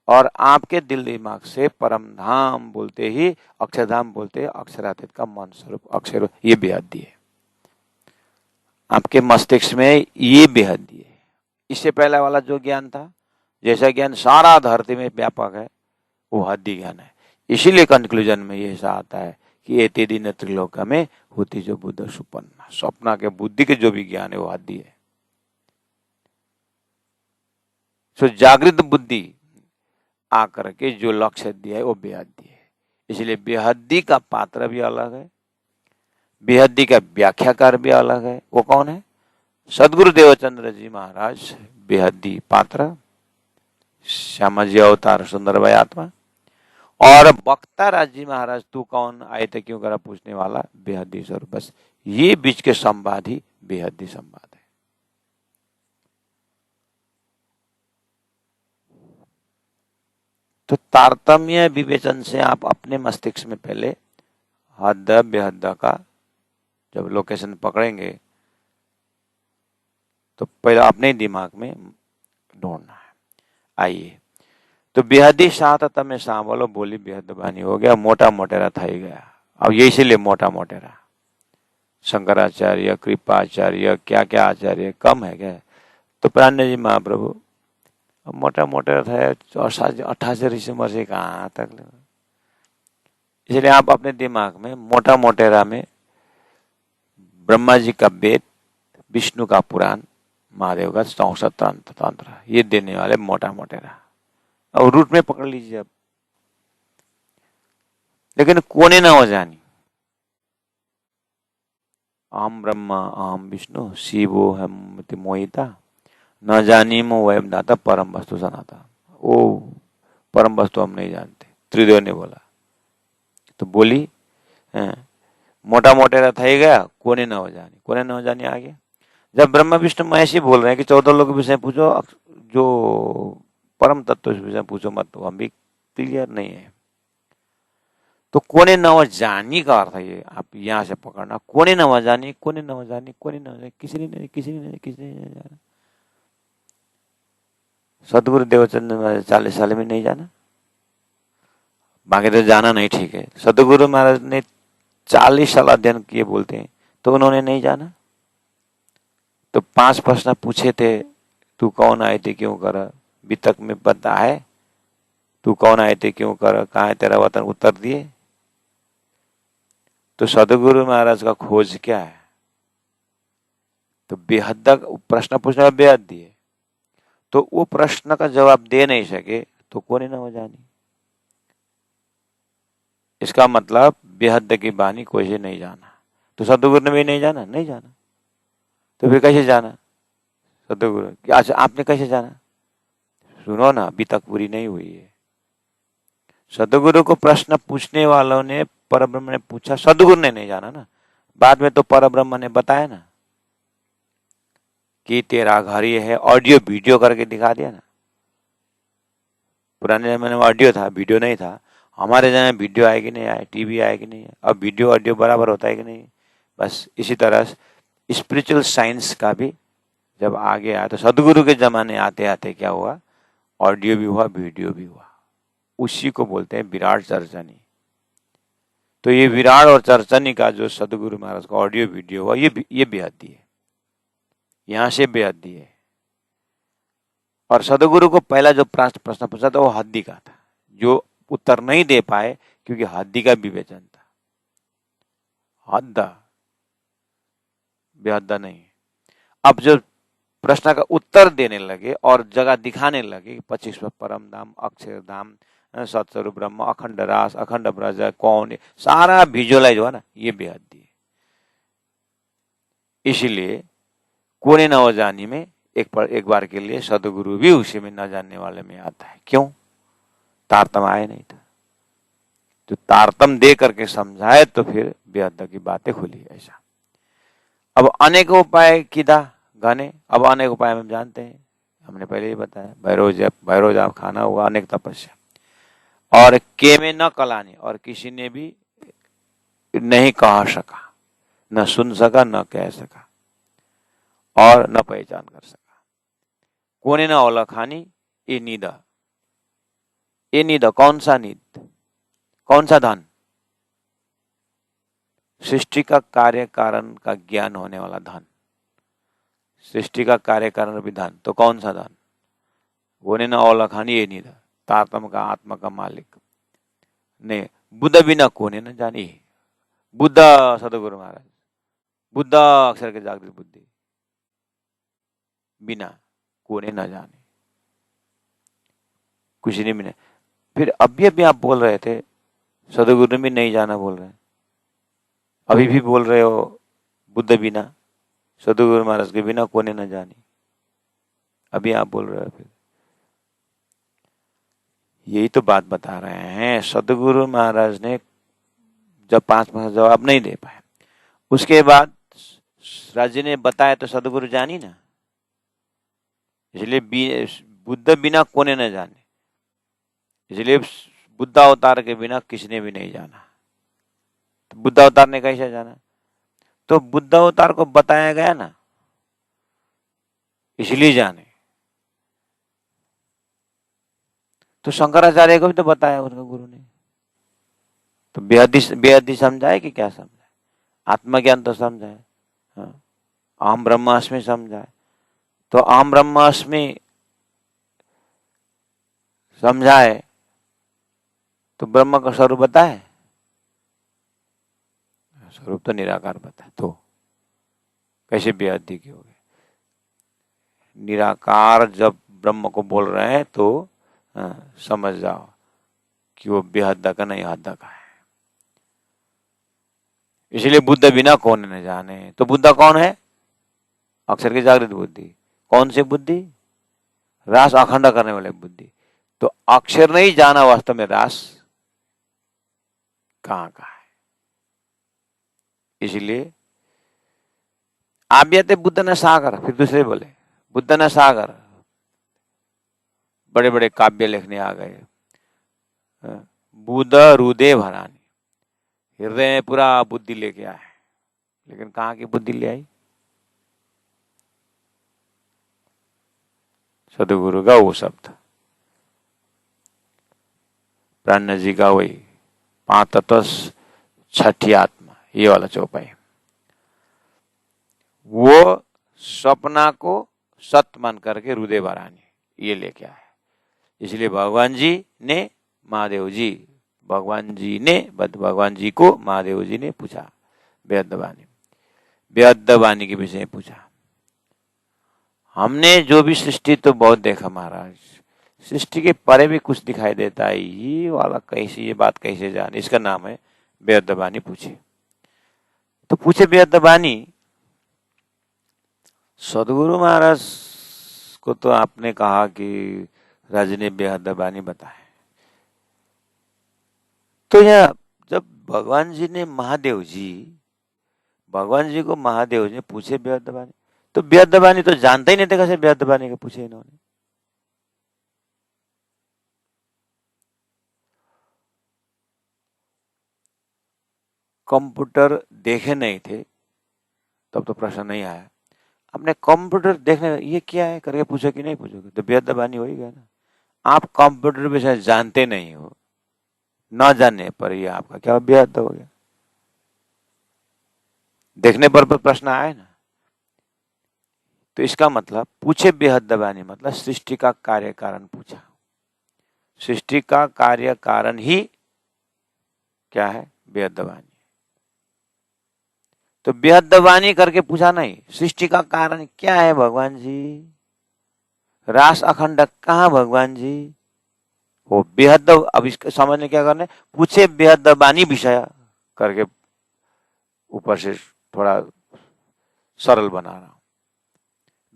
और आपके दिल दिमाग से परम धाम बोलते ही अक्षरधाम बोलते अक्षरातीत का मन स्वरूप अक्षर, ये बेहद है आपके मस्तिष्क में, ये बेहद है। इससे पहला वाला जो ज्ञान था, जैसा ज्ञान सारा धरती में व्यापक है, वो हद्दी ज्ञान है। इसीलिए कंक्लूजन में ये ऐसा आता है कि एते दिन त्रिलोका में होती जो बुद्ध सुपन्ना, स्वप्ना के बुद्धि के जो भी ज्ञान है वो हद्दी है। सो जागृत बुद्धि आकर के जो लक्ष्य दिया है वो बेहद्दी है। इसलिए बेहद्दी का पात्र भी अलग है, बेहद्दी का व्याख्याकार भी अलग है। वो कौन है, सदगुरु देवचंद्र जी महाराज बेहद्दी पात्र, श्यामा जी अवतार सुंदर भाई आत्मा, और वक्ता राज जी महाराज तू कौन आए थे क्यों करा पूछने वाला बेहद्दी स्वरूप। बस ये बीच के संवाद ही बेहद्दी संवाद है। तो तारतम्य विवेचन से आप अपने मस्तिष्क में पहले हद बेहद का जब लोकेशन पकड़ेंगे तो पहले अपने दिमाग में ढूंढना है। आइए, तो बेहदी साथ तमें सांभलो बोली बेहद बानी हो गया, मोटा मोटेरा था ही गया। अब ये इसीलिए मोटा मोटेरा, शंकराचार्य कृपाचार्य क्या क्या आचार्य कम है क्या। तो प्राण्य जी महाप्रभु मोटा मोटेरा था, 88 ऋषि मर्जी कहाँ तक। इसलिए आप अपने दिमाग में मोटा मोटेरा में ब्रह्मा जी का वेद, विष्णु का पुराण, महादेव का 64 तंत्र, ये देने वाले मोटा मोटेरा, और रूट में पकड़ लीजिए अब। लेकिन कोने ना हो जानी, अहम ब्रह्मा अहम विष्णु शिवो हम मोहिता न जानीमो वयम दाता परम वस्तु सनाता। वो परम वस्तु हम नहीं जानते, त्रिदेव ने बोला। तो बोली मोटा मोटेरा થઈ गया, कोने न हो जानी, कोने न हो जानी आ गया। जब ब्रह्मा विष्णु महेश ही बोल रहे हैं कि 14 लोग के विषय पूछो, जो परम तत्व के विषय पूछो मत, तो हम भी क्लियर नहीं है। तो कोने न हो जानी का अर्थ है ये, आप यहाँ से पकड़ना, कोने न हो जानी, कोने न हो जानी, कोने न हो जानी, किसी ने नहीं जाना। सदगुरु देवचंद 40 साल में नहीं जाना, बाकी तो जाना नहीं, ठीक है। सदगुरु महाराज ने 40 साल अध्ययन किए बोलते हैं, तो उन्होंने नहीं जाना। तो 5 प्रश्न पूछे थे, तू कौन आए थे, क्यों करा, अभी तक में पता है? तू कौन आए थे, क्यों करा, कहाँ है तेरा वतन, उत्तर दिए। तो सदगुरु महाराज का खोज क्या है? तो बेहद प्रश्न पूछने का बेहद दिए, तो वो प्रश्न का जवाब दे नहीं सके तो कोने न हो जानी। इसका मतलब बेहद की बानी कोई से नहीं जाना। तो सदगुरु ने भी नहीं जाना, नहीं जाना, तो फिर कैसे जाना सदगुरु? अच्छा, आपने कैसे जाना? सुनो ना, अभी तक पूरी नहीं हुई है। सदगुरु को प्रश्न पूछने वालों ने, परब्रह्म ने पूछा, सदगुरु ने नहीं जाना ना। बाद में तो परब्रह्म ने बताया ना कि तेरा घर ये है, ऑडियो वीडियो करके दिखा दिया ना। पुराने जमाने में ऑडियो था, वीडियो नहीं था। हमारे जमाने में वीडियो आए कि नहीं आए, टीवी आए कि नहीं है, अब वीडियो ऑडियो बराबर होता है कि नहीं। बस इसी तरह स्पिरिचुअल साइंस का भी जब आगे आया, तो सदगुरु के जमाने आते आते क्या हुआ, ऑडियो भी हुआ, वीडियो भी हुआ। उसी को बोलते हैं विराट चर्चनी। तो ये विराट और चर्चनी का जो सदगुरु महाराज का ऑडियो वीडियो हुआ, ये बेहद है, यहां से बेहद है। और सदगुरु को पहला जो प्रश्न पूछा था वो हद्दी का था, जो उत्तर नहीं दे पाए क्योंकि हद्दी का विवेचन था। हद्दा बेहद्दा नहीं। अब जो प्रश्न का उत्तर देने लगे और जगह दिखाने लगे, 25वां परम धाम, अक्षरधाम, सतस्वरूप ब्रह्म, अखंड रास, अखंड ब्रज, कौन, सारा विजुअलाइज हुआ ना, ये बेहद है। इसीलिए कोने न हो जानी में एक बार के लिए सदगुरु भी उसी में न जानने वाले में आता है। क्यों? तारतम आए नहीं था, तो तारतम दे करके समझाए तो फिर बेहद की बातें खुली। ऐसा अब अनेक उपाय किदा घने, अब अनेक उपाय हम जानते हैं, हमने पहले ही बताया। भैरव जाप खाना हुआ, अनेक तपस्या, और के में न कलानी, और किसी ने भी नहीं कह सका, न सुन सका, न कह सका, और न पहचान कर सका। कोने न ओला खानी, ये नींद, ये नींद कौन सा नींद, कौन सा धन? सृष्टि का कार्य कारण का ज्ञान होने वाला धन, सृष्टि का कार्य कारण विधान, तो कौन सा धन? कोने न ओला खानी, ये नींद, तारतम का आत्मा का मालिक ने बुद्ध बिना कोने न जानी। बुद्ध सदगुरु महाराज, बुद्ध अक्षर के जागृत बुद्धि, बिना कोने न जाने कुछ नहीं मिले। फिर अभी आप बोल रहे थे सदगुरु ने भी नहीं जाना बोल रहे हैं, अभी भी बोल रहे हो बुद्ध बिना, सदगुरु महाराज के बिना कोने न जानी, अभी आप बोल रहे हो। फिर यही तो बात बता रहे हैं। सदगुरु महाराज ने जब 5 माह जवाब नहीं दे पाए, उसके बाद राज्य ने बताया तो सदगुरु जानी ना, इसलिए बुद्ध बिना कोने न जाने, इसलिए बुद्ध अवतार के बिना किसी ने भी नहीं जाना। तो बुद्ध अवतार ने कैसे जाना? तो बुद्ध अवतार को बताया गया ना, इसलिए जाने। तो शंकराचार्य को भी तो बताया उनका गुरु ने, तो बेहदी समझाए कि क्या समझाए? आत्मज्ञान तो समझाए, हाँ, अहम ब्रह्मास्मि समझाए। तो अहम ब्रह्मास्मि समझाए तो ब्रह्म का स्वरूप बताए, स्वरूप तो निराकार बताए, तो कैसे बेहदी की हो गए? निराकार जब ब्रह्म को बोल रहे हैं तो समझ जाओ कि वो बेहद का नहीं, हद का है। इसलिए बुद्ध बिना कौन न जाने। तो बुद्ध कौन है? अक्षर की जागृत बुद्धि। कौन सी बुद्धि? रास अखंड करने वाले बुद्धि। तो अक्षर नहीं जाना वास्तव में रास कहाँ का है। इसलिए आव्यते बुद्ध न सागर, फिर दूसरे बोले बुद्ध न सागर, बड़े बड़े काव्य लिखने आ गए। बुद्ध हृदय भरानी, हृदय में पूरा बुद्धि लेके आए, लेकिन कहाँ की बुद्धि ले आई? सदगुरु का वो शब्द, प्राण जी का वही पांच तत्व छठी आत्मा, ये वाला चौपाई। वो सपना को सत्य मान करके हृदय भरानी ये लेके आए। इसलिए भगवान जी ने महादेव जी, भगवान जी को महादेव जी ने पूछा वेदवाणी के विषय में पूछा। हमने जो भी सृष्टि तो बहुत देखा महाराज, सृष्टि के परे भी कुछ दिखाई देता है, ये वाला कैसे, ये बात कैसे जाने? इसका नाम है वेदवाणी। पूछे तो पूछे वेदवाणी, सदगुरु महाराज को तो आपने कहा कि राज ने वेदवाणी बताए, तो यह जब भगवान जी ने भगवान जी को महादेव जी ने पूछे वेदवाणी, तो वेदवाणी तो जानता ही नहीं था, कैसे वेदवाणी को पूछे इन्होंने? कंप्यूटर देखे नहीं थे तब तो प्रश्न नहीं आया। आपने कंप्यूटर देखने ये क्या है करके पूछो कि नहीं पूछोगे तो वेदवाणी हो ही गया ना। आप कंप्यूटर विषय जानते नहीं हो, न जानने पर ये आपका क्या वेद हो गया? देखने पर प्रश्न आए ना। तो इसका मतलब पूछे वेदवाणी मतलब सृष्टि का कार्य कारण पूछा। सृष्टि का कार्य कारण ही क्या है? वेदवाणी। तो वेदवाणी करके पूछा नहीं, सृष्टि का कारण क्या है भगवान जी? रास अखंड कहाँ भगवान जी? वो बेहद, अब इसके समझने क्या करने, पूछे वेदवाणी विषय करके ऊपर से थोड़ा सरल बना रहा हूं।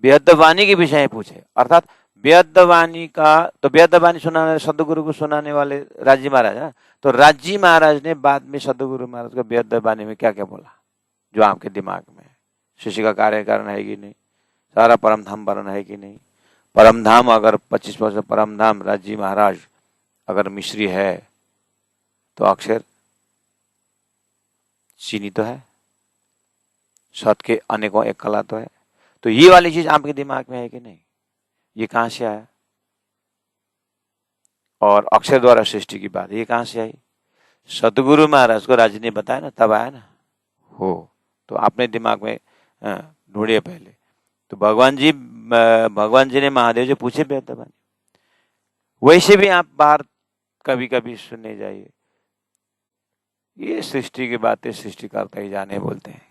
वेदवाणी के विषय में पूछे, अर्थात वेदवाणी का, तो वेदवाणी सुनाने सदगुरु को सुनाने वाले राजी महाराज है। तो राजी महाराज ने बाद में सदगुरु महाराज को वेदवाणी में क्या क्या बोला जो आपके दिमाग में है? शिष्य का कार्य कारण है कि नहीं? सारा परम धाम वर्ण है कि नहीं? परम धाम अगर 25 वर्ष परम धाम राजी महाराज अगर मिश्री है तो अक्षर चीनी तो है, सत के अनेकों एक कला तो है। तो ये वाली चीज आपके दिमाग में है कि नहीं? ये कहां से आया? और अक्षर द्वारा सृष्टि की बात ये कहां से आई? सतगुरु महाराज को राजी ने बताया ना, तब आया ना। हो तो आपने दिमाग में ढूंढिए पहले। तो भगवान जी ने महादेव जी पूछे वेदवाणी। वैसे भी आप बाहर कभी कभी सुनने जाइए, ये सृष्टि की बातें सृष्टिकर्ता ही जाने बोलते हैं।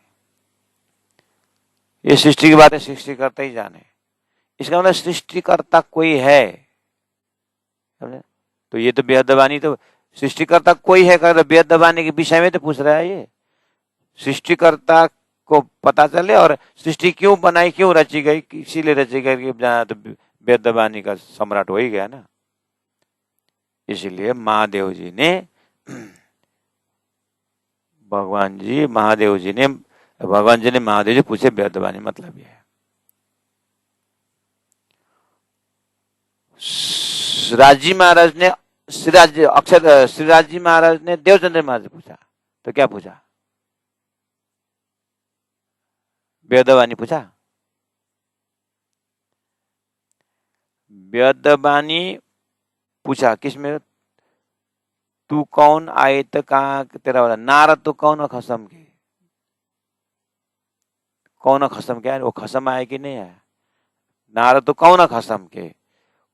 ये सृष्टि की बातें सृष्टिकर्ता ही जाने, इसका मतलब सृष्टिकर्ता कोई है। तो ये तो वेदवाणी, तो सृष्टिकर्ता कोई है कर वेदवाणी के विषय में तो पूछ रहा है। ये सृष्टिकर्ता को पता चले और सृष्टि क्यों बनाई, क्यों रची गई, इसीलिए रची गई, तो वेदवाणी का सम्राट हो ही गया ना। इसीलिए महादेव जी ने भगवान जी महादेव जी ने महादेव जी पूछे वेदवाणी मतलब यह है। श्रीराजी महाराज ने श्रीराजी महाराज ने देवचंद्र महाराज से पूछा, तो क्या पूछा? वेदवाणी पूछा। वेदवाणी पूछा किसमें? तू कौन आए तो कहा तेरा वाला नारद तो कौन खसम के, कौन खसम के आए? वो खसम आए कि नहीं आया? नारद तो कौन खसम के,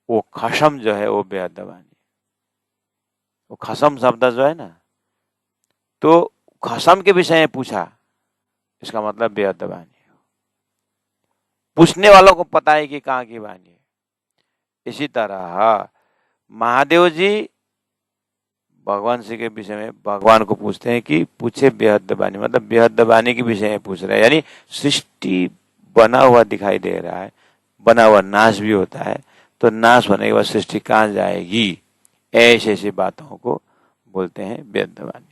वो खसम जो है वो वेदवाणी। वो खसम शब्द जो है ना, तो खसम के विषय में पूछा, इसका मतलब वेदवाणी। पूछने वालों को पता है कि कहाँ की वाणी है। इसी तरह महादेव जी भगवान श्री के विषय में भगवान को पूछते हैं कि पूछे वेदवाणी मतलब वेदवाणी के विषय में पूछ रहे हैं, यानी सृष्टि बना हुआ दिखाई दे रहा है, बना हुआ नाश भी होता है, तो नाश होने के बाद सृष्टि कहाँ जाएगी, ऐसी ऐसी बातों को बोलते हैं वेदवाणी।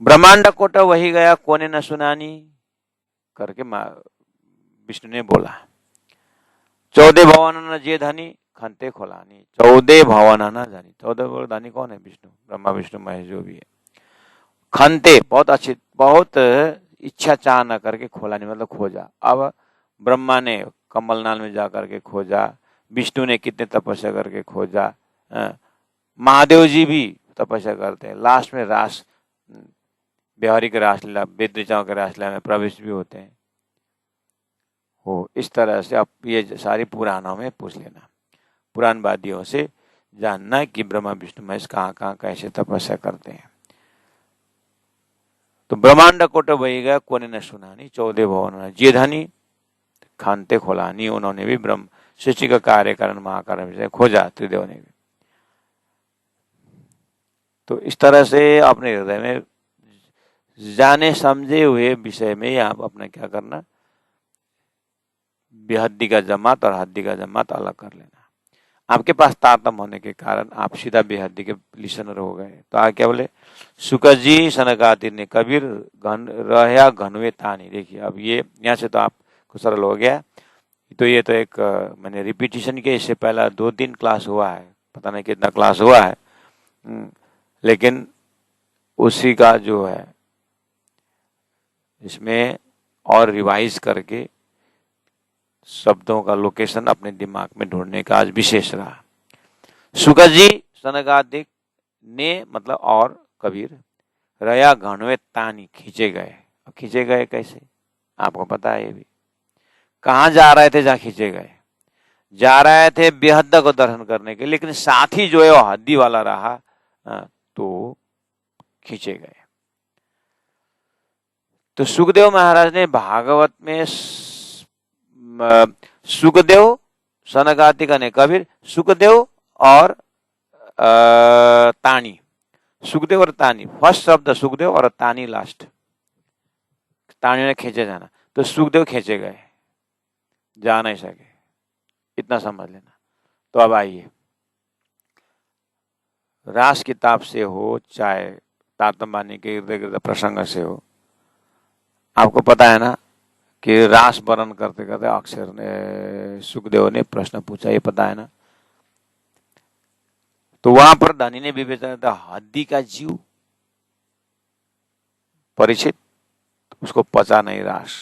ब्रह्मांड कोट वही गया कोने न सुनानी करके विष्णु ने बोला। 14 भवन न जे धनी खंते खोलानी। 14 भवन न धनी, 14 धनी कौन है? विष्णु, ब्रह्मा विष्णु महेश जो भी है। खंते बहुत अच्छी, बहुत इच्छा चाह न करके खोलानी मतलब खोजा। अब ब्रह्मा ने कमलनाल में जाकर के खोजा, विष्णु ने कितने तपस्या करके खोजा, महादेव जी भी तपस्या करते हैं, लास्ट में रास व्यवहारिक रासलीला वेद ऋचाओं के रासलीला में प्रवेश भी होते हैं। हो इस तरह से आप ये सारी पुराणों में पूछ लेना, पुराणवादियों से जानना कि ब्रह्मा विष्णु महेश कहाँ कहाँ कैसे तपस्या करते हैं। तो ब्रह्मांड कोट बही गया कोने न सुनानी, 14 भवन जे धनी खानते खोलानी। उन्होंने भी ब्रह्म सृष्टि का कार्य कारण महाकारण विषय खोजा, त्रिदेव ने भी। तो इस तरह से अपने हृदय में जाने समझे हुए विषय में आप अपना क्या करना, बेहद्दी का जमात और हद्दी का जमात अलग कर लेना। आपके पास तारतम्य होने के कारण आप सीधा बेहद्दी के लिसनर हो गए। तो आगे क्या बोले, सुकजी सनकातिर ने कबीर घन रहया घनवे तानी। देखिए अब ये यहाँ से तो आपको सरल हो गया। तो ये तो एक मैंने रिपीटिशन के, इससे पहला 2-3 क्लास हुआ है, पता नहीं कितना क्लास हुआ है, लेकिन उसी का जो है इसमें और रिवाइज करके शब्दों का लोकेशन अपने दिमाग में ढूंढने का आज विशेष रहा। सुकजी सनकादिक ने मतलब और कबीर, रया घनवे तानी खींचे गए। खींचे गए कैसे आपको पता है, ये भी कहाँ जा रहे थे, जहाँ खींचे गए जा रहे थे बेहद को दर्शन करने के, लेकिन साथ ही जो है वो हद्दी वाला रहा, तो खींचे गए। तो सुखदेव महाराज ने भागवत में सुखदेव सनकादिक ने कबीर, सुखदेव और तानी, सुखदेव और तानी, फर्स्ट शब्द सुखदेव और तानी लास्ट, तानी ने खींचे जाना, तो सुखदेव खींचे गए, जा नहीं सके, इतना समझ लेना। तो अब आइए, रास किताब से हो चाहे तातंबानी के इर्द गिर्द प्रसंग से हो, आपको पता है ना कि रास वर्णन करते करते अक्षर ने सुखदेव ने प्रश्न पूछा, ये पता है ना। तो वहां पर धनी ने विवेचना था, हद्दी का जीव परीक्षित, उसको पचा नहीं रास।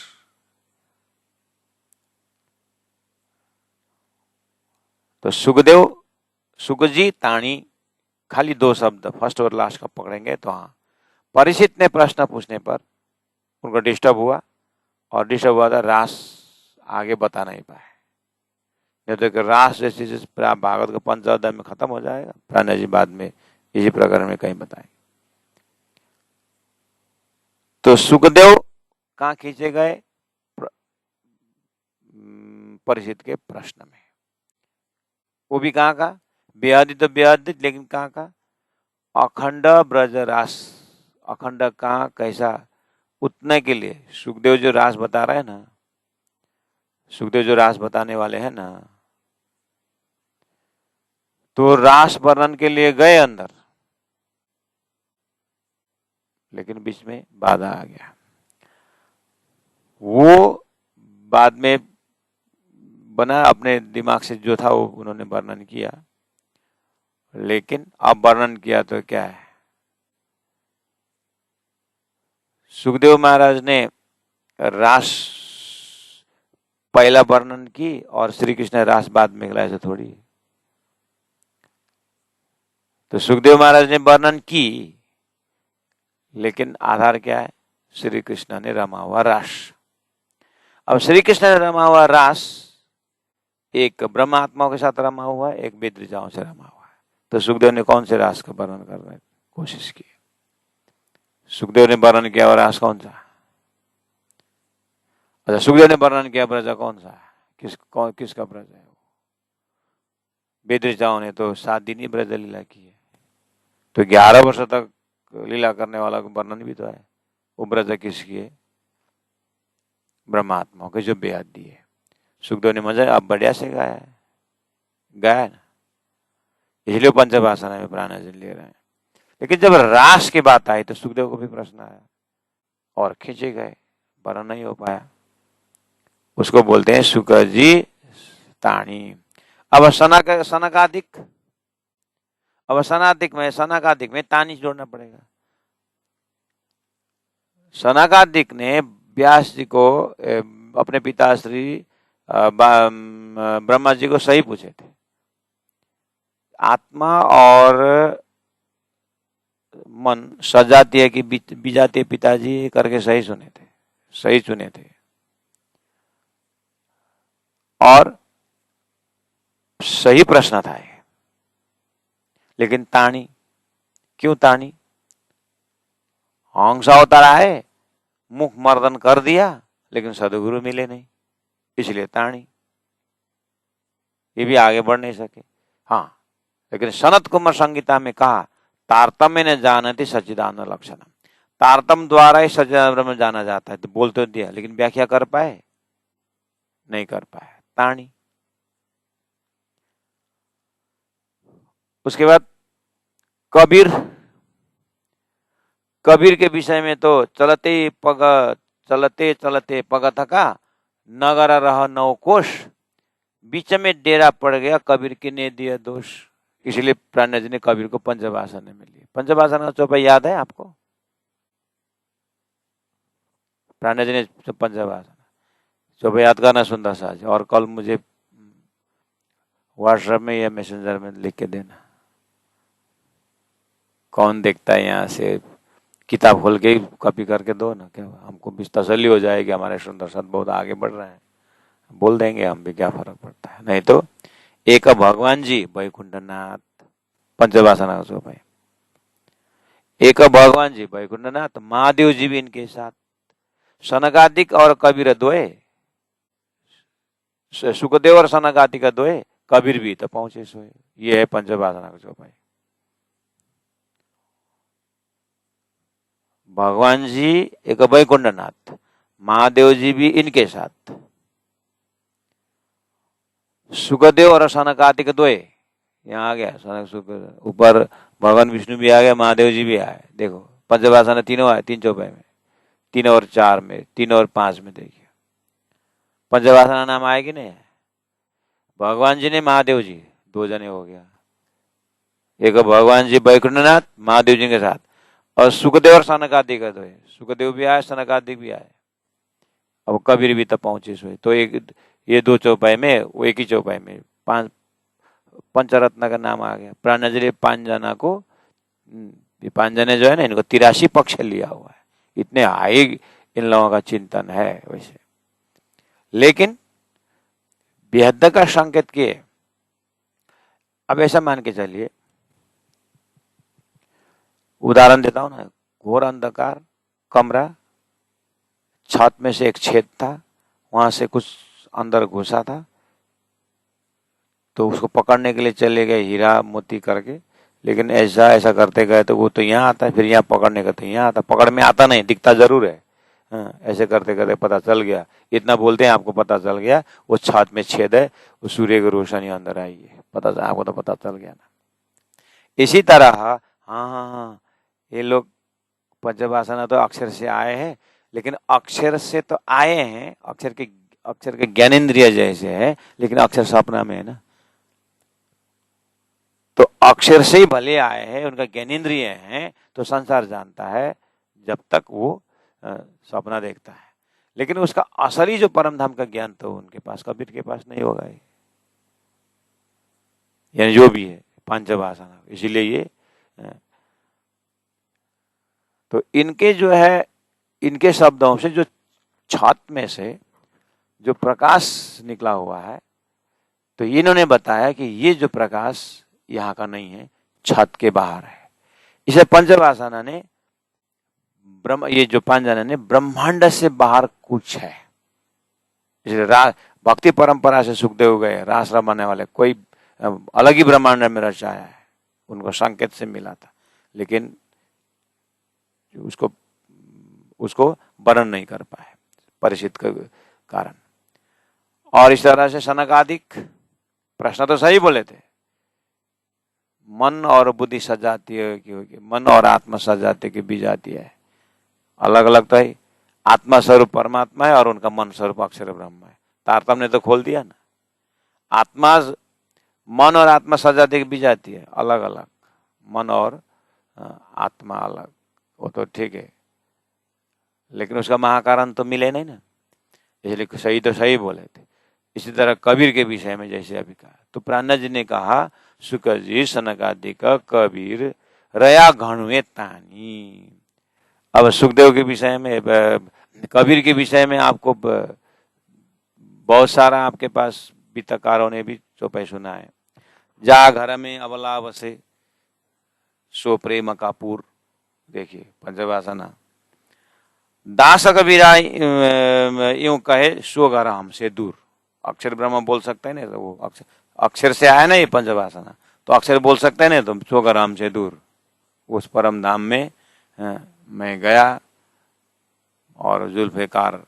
तो सुखदेव, सुखजी ताणी, खाली 2 शब्द फर्स्ट और लास्ट का पकड़ेंगे तो हाँ, परीक्षित ने प्रश्न पूछने पर उनको डिस्टर्ब हुआ, और डिस्टर्ब हुआ था रास आगे बता नहीं पाए। नहीं तो रास जैसे भागवत का 5 अध्याय में खत्म हो जाएगा, प्राणा जी बाद में इसी प्रकरण में कहीं बताएंगे। तो सुखदेव कहाँ खींचे गए, परीक्षित के प्रश्न में, वो भी कहाँ का, बेहद तो बेहद, लेकिन कहाँ का, अखंड ब्रज रास। अखंड कहाँ कैसा, उतने के लिए सुखदेव जो रास बता रहे हैं ना, सुखदेव जो रास बताने वाले हैं ना, तो रास वर्णन के लिए गए अंदर, लेकिन बीच में बाधा आ गया। वो बाद में बना, अपने दिमाग से जो था वो उन्होंने वर्णन किया, लेकिन अब वर्णन किया तो क्या है, सुखदेव महाराज ने रास पहला वर्णन की और श्री कृष्ण रास बाद में मिला, ऐसे थोड़ी। तो सुखदेव महाराज ने वर्णन की, लेकिन आधार क्या है, श्री कृष्ण ने रमा हुआ रास। अब श्री कृष्ण ने रमा हुआ रास एक ब्रह्मात्माओं के साथ रमा हुआ है, एक वेद ऋचाओं से रमा हुआ है। तो सुखदेव ने कौन से रास का वर्णन करने की कोशिश की, सुखदेव ने वर्णन किया और रास कौन सा, अच्छा सुखदेव ने वर्णन किया ब्रज कौन सा है, किसका ब्रज है, वेद ऋचाओं ने तो 7 दिन ही ब्रज लीला की है, तो 11 वर्ष तक लीला करने वाला वर्णन भी तो है, वो ब्रज किसकी है, ब्रह्मात्माओं के जो बेहद दी है। सुखदेव ने मजा अब बढ़िया से गाया है, गाया ना, इसलिए पंचभाषा में प्राणांजलि ले रहे हैं। लेकिन जब रास की बात आई तो सुखदेव को भी प्रश्न आया और खींचे गए, पर नहीं हो पाया। उसको बोलते हैं शुकर जी ताणी। अब सनकादिक, अब सनकादिक में तानी जोड़ना पड़ेगा। सनकादिक ने व्यास जी को अपने पिताश्री ब्रह्मा जी को सही पूछे थे, आत्मा और मन सजातीय की विजातीय पिताजी करके सही सुने थे, सही चुने थे। और सही प्रश्न था ये। लेकिन ताणी, क्यों ताणी? हंस अवतार आए, मुख मर्दन कर दिया, लेकिन सदगुरु मिले नहीं, इसलिए ताणी, ये भी आगे बढ़ नहीं सके। हाँ, लेकिन सनत कुमार संगीता में कहा तारतम्य ने जानती सच्चिदानंद लक्षण, तारतम द्वारा ही सच्चिदानंद ब्रह्म जाना जाता है। तो बोल तो दिया, लेकिन व्याख्या कर पाए? नहीं कर पाए, ताणी। उसके बाद कबीर, कबीर के विषय में तो चलते चलते पग थका, नगर रह नवकोश, बीच में डेरा पड़ गया, कबीर की ने दिया दोष। इसलिए प्राण जी ने कबीर को पंचभाषण में लिए। पंचभाषण का चौपाई याद है आपको? प्राण जी ने पंचभाषण चौपाई याद करना सुंदर साज, और कल मुझे व्हाट्सएप में या मैसेंजर में लिख के देना। कौन देखता है यहाँ से? किताब खोल के कॉपी करके दो ना, क्या हमको भी तसल्ली हो जाएगी, हमारे सुंदर साथ बहुत आगे बढ़ रहे हैं, बोल देंगे हम भी, क्या फर्क पड़ता है। नहीं तो एक भगवान जी वैकुंठनाथ, पंचभाषा का चौपाई, एक भगवान जी वैकुंठनाथ, महादेव जी भी इनके साथ, सनकादिक और कबीर द्वय, सुखदेव और सनकादिक द्वय, कबीर भी तो पहुंचे सोए। ये है पंचभाषा का चौपाई। भगवान जी एक वैकुंठनाथ, महादेव जी भी इनके साथ, सुखदेव और सनकादिक द्वय, यहाँ आ गया सनक, ऊपर भगवान विष्णु भी आ गया, महादेव जी भी आए। देखो पंचभाषा तीनों आए, 3 चौपाई में, 3 और 4 में, 3 और 5 में। देखिए पंचभाषा नाम आए कि नहीं? भगवान जी ने महादेव जी, 2 जने हो गया। एक भगवान जी वैकुंठनाथ महादेव जी के साथ, और सुखदेव और सनकादिक द्वय, सुखदेव भी आए, सनकादिक भी आए। अब कबीर भी तब पहुंचे सोए। तो एक ये 2 चौपाई में, वो एक ही चौपाई में 5 पंचरत्न का नाम आ गया। प्राणजरे 5 जना को, ये 5 जने जो है ना, इनको 83 पक्ष लिया हुआ है। इतने हाई इन लोगों का चिंतन है वैसे। लेकिन बेहद का संकेत किए। अब ऐसा मान के चलिए, उदाहरण देता हूं ना, घोर अंधकार कमरा, छत में से एक छेद था, वहां से कुछ अंदर घुसा था, तो उसको पकड़ने के लिए चले गए हीरा मोती करके, लेकिन ऐसा ऐसा करते गए तो वो तो यहाँ आता है, फिर यहाँ पकड़ने का तो यहाँ आता, पकड़ में आता नहीं, दिखता जरूर है। हाँ, ऐसे करते करते पता चल गया, इतना बोलते हैं आपको पता चल गया, वो छत में छेद है, वो सूर्य की रोशनी अंदर आई है, पता आपको तो पता चल गया ना। इसी तरह हाँ हाँ हाँ, ये लोग पंचभाषा तो अक्षर से आए हैं, लेकिन अक्षर से तो आए हैं, अक्षर के ज्ञानेन्द्रिय जैसे है, लेकिन अक्षर सपना में है ना। तो अक्षर से ही भले आए हैं, उनका ज्ञानेन्द्रिय है, तो संसार जानता है जब तक वो सपना देखता है। लेकिन उसका असली जो परम धाम का ज्ञान तो उनके पास, कबीर के पास नहीं होगा। यानी जो भी है पंचभाषा, इसीलिए ये तो इनके जो है, इनके शब्दों से जो छत में से जो प्रकाश निकला हुआ है, तो इन्होंने बताया कि ये जो प्रकाश यहाँ का नहीं है, छत के बाहर है। इसे पंचभाषा ने ब्रह्म, ये जो 5 जने ने ब्रह्मांड से बाहर कुछ है। इसलिए भक्ति परंपरा से सुखदेव गए, रास रमाने वाले कोई अलग ही ब्रह्मांड में रचाया है, उनको संकेत से मिला था, लेकिन उसको वर्णन नहीं कर पाए परिचित के कारण। और इस तरह से सनकादिक प्रश्न तो सही बोले थे, मन और बुद्धि सजातीय की होगी, मन और आत्मा सजातीय की विजातीय है, अलग अलग तो है। आत्मा स्वरूप परमात्मा है और उनका मन स्वरूप अक्षर ब्रह्म है। तारतम्य ने तो खोल दिया ना। आत्मा, मन और आत्मा सजातीय की विजातीय है, अलग अलग, मन और आत्मा अलग, वो तो ठीक है, लेकिन उसका महाकारण तो मिले नहीं ना, इसलिए सही तो सही बोले थे। इसी तरह कबीर के विषय में जैसे अभी कहा, तो प्राणा जी ने कहा शुक जी सनकादिक कबीर रया घणुए तानी। अब सुखदेव के विषय में, कबीर के विषय में आपको बहुत सारा आपके पास बीतकारों ने भी चौपाई सुना है। जा घर में अबला बसे सो प्रेम कापूर, देखिए पंचवासना। दास कबीरा यूं कहे सो घर हमसे दूर। अक्षर ब्रह्म बोल सकते हैं ना, तो वो अक्षर से आया ना ये पंचवासना, तो अक्षर बोल सकते हैं ना, तो सो घर हमसे दूर। उस परम धाम में मैं गया और जुल्फिकार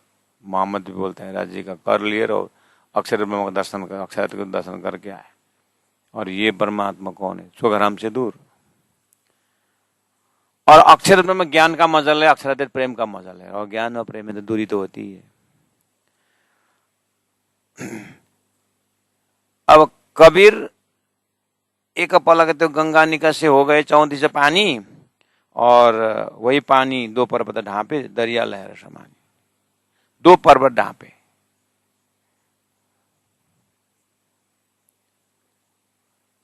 मोहम्मद भी बोलते हैं राज्य का कर लिए और अक्षर ब्रह्म का दर्शन कर, अक्षर का दर्शन करके आए। और ये परमात्मा कौन है? सो घर हमसे दूर। और अक्षर ब्रह्म ज्ञान का मजल है, अक्षरातीत प्रेम का मजल है, और ज्ञान और प्रेम में तो दूरी तो होती है। अब कबीर एक पलक तो गंगा निकट से हो गए 34 से पानी, और वही पानी दो पर्वत ढांपे दरिया लहर समानी। दो पर्वत ढांपे,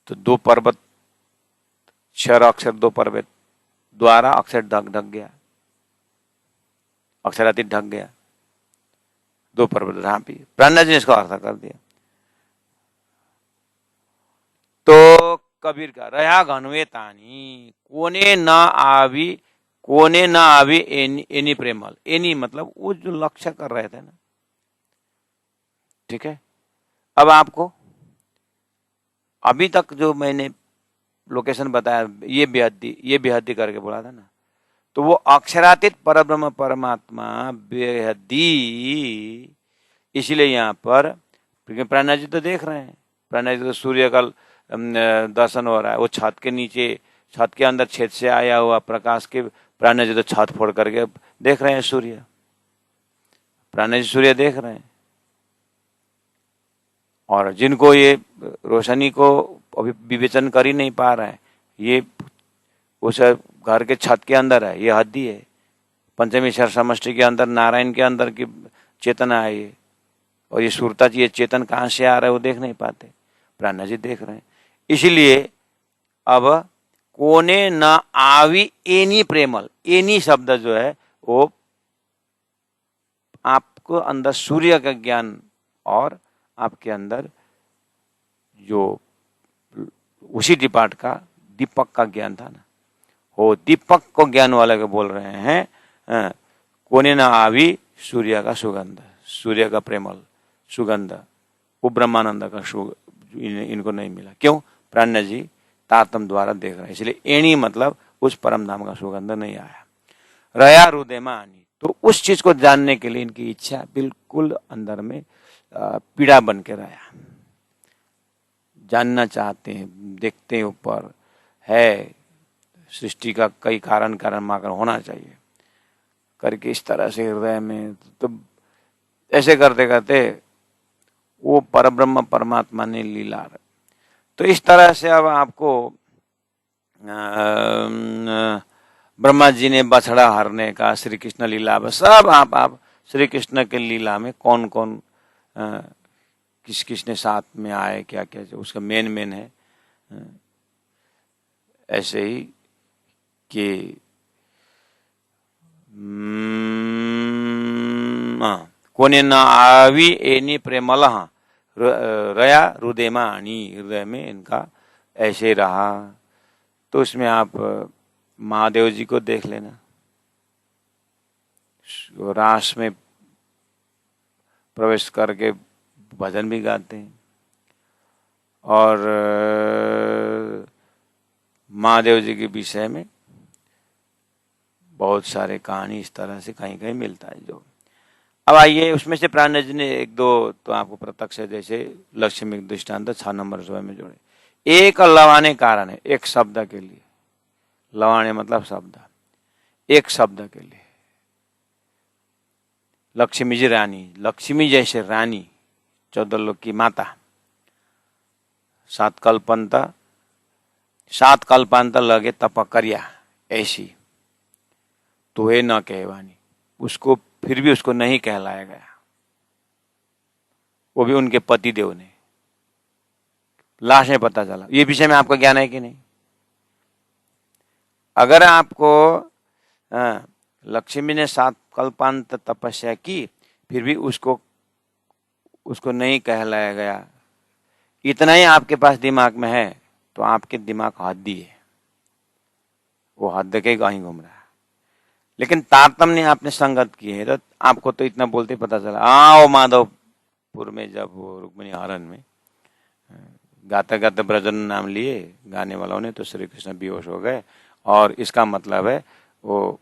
तो दो पर्वत, क्षर अक्षर दो पर्वत द्वारा अक्षर ढक गया, अक्षरातीत ढक गया, दो पर्वत ढांपी। प्राणा जी ने इसको अर्थ कर दिया। तो कबीर का रहा घनुए तानी कोने न आवी एनी प्रेमल। एनी मतलब वो जो लक्ष्य कर रहे थे ना, ठीक है। अब आपको अभी तक जो मैंने लोकेशन बताया, ये बेहद्दी करके बोला था ना, तो वो अक्षरातीत परब्रह्म परमात्मा बेहद्दी। इसलिए यहाँ पर प्राणा जी तो देख रहे हैं, प्राणा जी तो सूर्य का दर्शन हो रहा है, वो छत के नीचे, छत के अंदर छेद से आया हुआ प्रकाश के प्राणा जी तो छत फोड़ करके देख रहे हैं सूर्य, प्राणा जी सूर्य देख रहे हैं। और जिनको ये रोशनी को अभी विवेचन कर ही नहीं पा रहे हैं, ये उस घर के छत के अंदर है, ये हद्दी है, पंचमी ईश्वर समष्टि के अंदर, नारायण के अंदर की चेतना है ये, और ये सुरता ये चेतन कहाँ से आ रहा है वो देख नहीं पाते, प्राणा जी देख रहे हैं। इसलिए अब कोने न आवी एनी प्रेमल, एनी शब्द जो है वो आपको अंदर सूर्य का ज्ञान और आपके अंदर जो उसी डिपार्ट का दीपक का ज्ञान था ना, वो दीपक को ज्ञान वाले को बोल रहे हैं कोने ना आवी सूर्य का सुगंध, सूर्य का प्रेमल सुगंध, वो ब्रह्मानंद का इनको नहीं मिला। क्यों? प्राणा जी तारतम द्वारा देख रहे हैं, इसलिए एणी मतलब उस परम धाम का सुगंध नहीं आया। रया हृदय में आनी, तो उस चीज को जानने के लिए इनकी इच्छा बिल्कुल अंदर में पीड़ा बन के रहा, जानना चाहते हैं, देखते हैं ऊपर है सृष्टि का कई कारण माकर होना चाहिए करके इस तरह से हृदय में, तो ऐसे करते करते वो परब्रह्म परमात्मा ने लीला। तो इस तरह से अब आपको ब्रह्मा जी ने बछड़ा हरने का, श्री कृष्ण लीला में सब आप श्री कृष्ण के लीला में कौन कौन किस किस ने साथ में आए, क्या क्या उसका मेन है। ऐसे ही कि कोने न आवी एनी प्रेमल रया हृदयमा आनी, हृदय में इनका ऐसे रहा। तो उसमें आप महादेव जी को देख लेना, रास में प्रवेश करके भजन भी गाते हैं, और महादेव जी के विषय में बहुत सारे कहानी इस तरह से कहीं कहीं मिलता है। जो अब आइए उसमें से प्राणज ने एक दो तो आपको प्रत्यक्ष है, जैसे लक्ष्मी दृष्टांत 6 नंबर सुबह में जोड़े। एक लवाने कारण है, एक शब्द के लिए, लवाने मतलब शब्द, एक शब्द के लिए। लक्ष्मी जी रानी, लक्ष्मी जैसे रानी, 14 लोक की माता, 7 कल्पांत लगे तप करिया ऐसी, तो है न कहवानी, उसको फिर भी उसको नहीं कहलाया गया, वो भी उनके पति देव ने। लाश में पता चला। ये विषय में आपका ज्ञान है कि नहीं? अगर आपको लक्ष्मी ने 7 कल्पांत तपस्या की फिर भी उसको नहीं कहलाया गया, इतना ही आपके पास दिमाग में है, तो आपके दिमाग हद्दी है, वो हद के कहीं घूम रहा है। लेकिन तारतम्य आपने संगत की है, तो आपको तो इतना बोलते पता चला। वो माधवपुर में जब वो रुक्मिणी हरण में गाते गाते ब्रजन नाम लिए गाने वालों ने, तो श्री कृष्ण बेहोश हो गए, और इसका मतलब है वो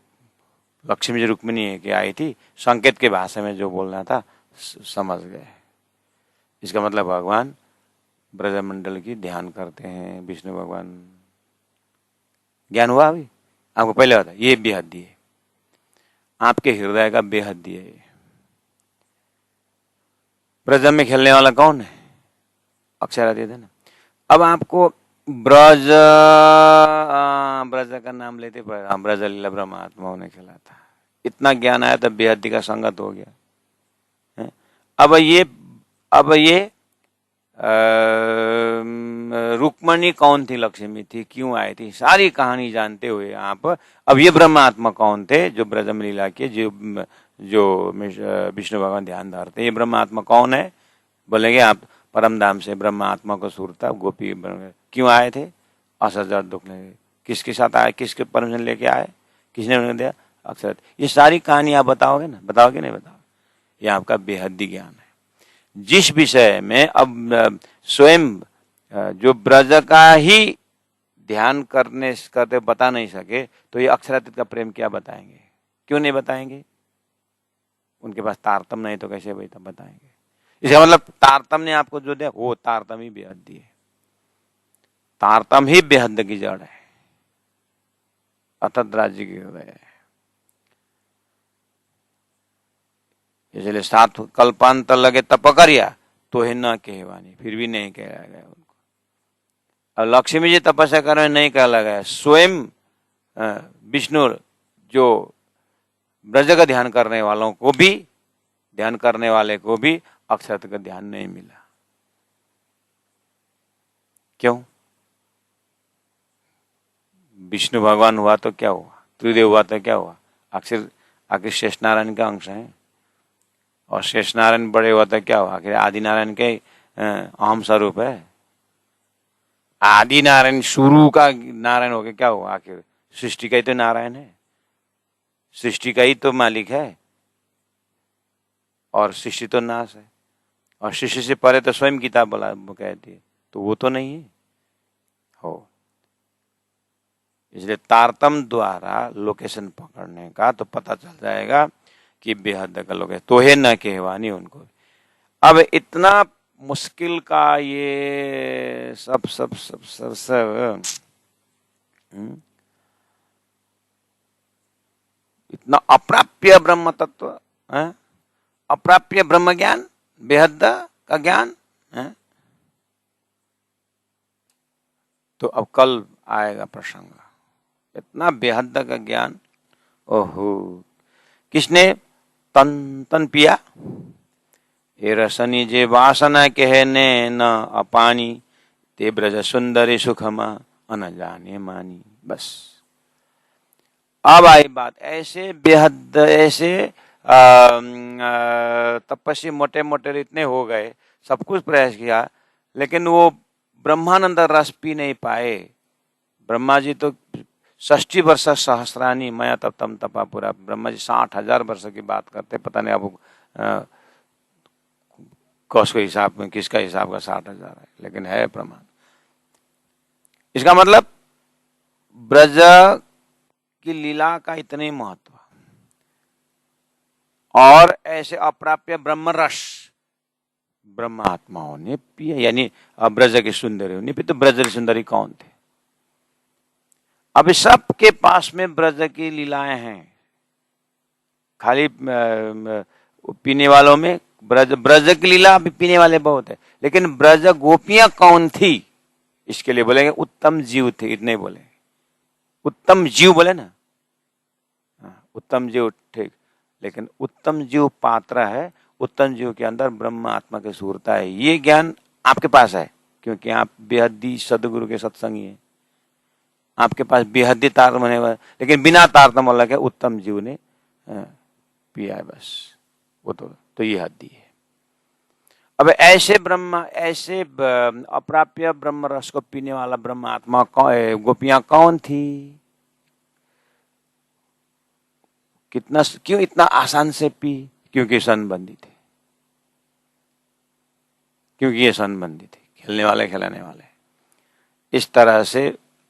लक्ष्मी जी रुक्मिणी की आई थी, संकेत के भाषा में जो बोलना था समझ गए। इसका मतलब भगवान ब्रजमंडल की ध्यान करते हैं, विष्णु भगवान। ज्ञान हुआ अभी आपको? पहले बता, ये बेहद्दी है, आपके हृदय का बेहद्दी है। ब्रज में खेलने वाला कौन है? अक्षरातीत है ना। अब आपको ब्रज ब्रज का नाम लेते पर ब्रज लीला ब्रह्मात्माओं ने खेला था, इतना ज्ञान आया तब बेहद्दी का संगत हो गया है? अब ये रुक्मणी कौन थी, लक्ष्मी थी, क्यों आई थी, सारी कहानी जानते हुए आप अब ये ब्रह्मात्मा कौन थे जो ब्रजम लीला के जो विष्णु भगवान ध्यान धरते, ये ब्रह्मात्मा कौन है? बोलेंगे आप परम धाम से ब्रह्मात्मा को सूरता गोपी क्यों आए थे? असहज दुख लेंगे। किसके साथ आए, किसके परमिशन लेके आए, किसने उन्हें दिया? अक्षर। ये सारी कहानी आप बताओगे ना? बताओगे नहीं? बताओ। ये आपका बेहद्दी ज्ञान है। जिस विषय में अब स्वयं जो ब्रज का ही ध्यान करते बता नहीं सके, तो ये अक्षरातीत का प्रेम क्या बताएंगे? क्यों नहीं बताएंगे? उनके पास तारतम नहीं तो कैसे बताएंगे? इसका मतलब तारतम ने आपको जो दिया वो तारतम ही बेहद्दी है, तारतम ही बेहद की जड़ है, अतत राज्य की हृदय है। इसलिए 7 कल्पांत लगे तप करिया तो है न कहवानी, फिर भी नहीं कहला गया उनको। अब लक्ष्मी जी तपस्या कर नहीं कहला गया, स्वयं विष्णु जो ब्रज का ध्यान करने वालों को भी, ध्यान करने वाले को भी अक्षर का ध्यान नहीं मिला। क्यों? विष्णु भगवान हुआ तो क्या हुआ, त्रिदेव हुआ तो क्या हुआ, आखिर शेष नारायण का अंश है, और शेष नारायण बड़े हुआ तो क्या हुआ, आखिर आदि नारायण के अहम स्वरूप है। आदि नारायण शुरू का नारायण हो गया, क्या हुआ, आखिर सृष्टि का ही तो नारायण है, सृष्टि का ही तो मालिक है, और सृष्टि तो नाश है, और सृष्टि से परे तो स्वयं किताब बोला कहती है, तो वो तो नहीं है हो। इसलिए तारतम द्वारा लोकेशन पकड़ने का तो पता चल जाएगा कि बेहद का लोग तो है न कहवानी उनको। अब इतना मुश्किल का ये सब इतना अप्राप्य ब्रह्म तत्व है, अप्राप्य ब्रह्म ज्ञान, बेहद का ज्ञान है। तो अब कल आएगा प्रसंग, इतना बेहद का ज्ञान। ओहो, किसने तन तन पिया? ये रसनी जे वासना कहने न अपानी, ते ब्रज सुंदरी सुखमा अन जाने मानी। बस अब आई बात, ऐसे बेहद ऐसे तपस्वी मोटे मोटे इतने हो गए, सब कुछ प्रयास किया, लेकिन वो ब्रह्मानंद रस पी नहीं पाए। ब्रह्मा जी तो 60 वर्ष सहस्रानी मैं तब तम तपा पूरा, ब्रह्मा जी 60,000 वर्ष की बात करते, पता नहीं अब कौश के हिसाब में किसका हिसाब का 60,000 है, लेकिन है प्रमाण। इसका मतलब ब्रज की लीला का इतने महत्व, और ऐसे अप्राप्य ब्रह्म रस ब्रह्म आत्माओं ने पिया, यानी ब्रज के सुंदरियों ने पिया। तो ब्रज की सुंदरी कौन थे? अब सबके पास में ब्रज की लीलाएं हैं, खाली पीने वालों में ब्रज की लीला अभी पीने वाले बहुत है, लेकिन ब्रज गोपियां कौन थी इसके लिए बोलेंगे उत्तम जीव थे, इतने बोले। उत्तम जीव बोले ना, उत्तम जीव ठीक, लेकिन उत्तम जीव पात्र है, उत्तम जीव के अंदर ब्रह्म आत्मा की सूरता है। ये ज्ञान आपके पास है क्योंकि आप बेहदी सदगुरु के सत्संगी हैं, आपके पास बेहदी तारतम्य होने वाला, लेकिन बिना तारतम्य लगे उत्तम जीव ने पिया है बस, वो तो ये हद्दी है। अब ऐसे अप्राप्य ब्रह्म रस को पीने वाला ब्रह्म आत्मा गोपियां कौन थी? क्यों इतना आसान से पी? क्योंकि संबंधी थे, क्योंकि ये संबंधी थे, खेलने वाले खिलाने वाले। इस तरह से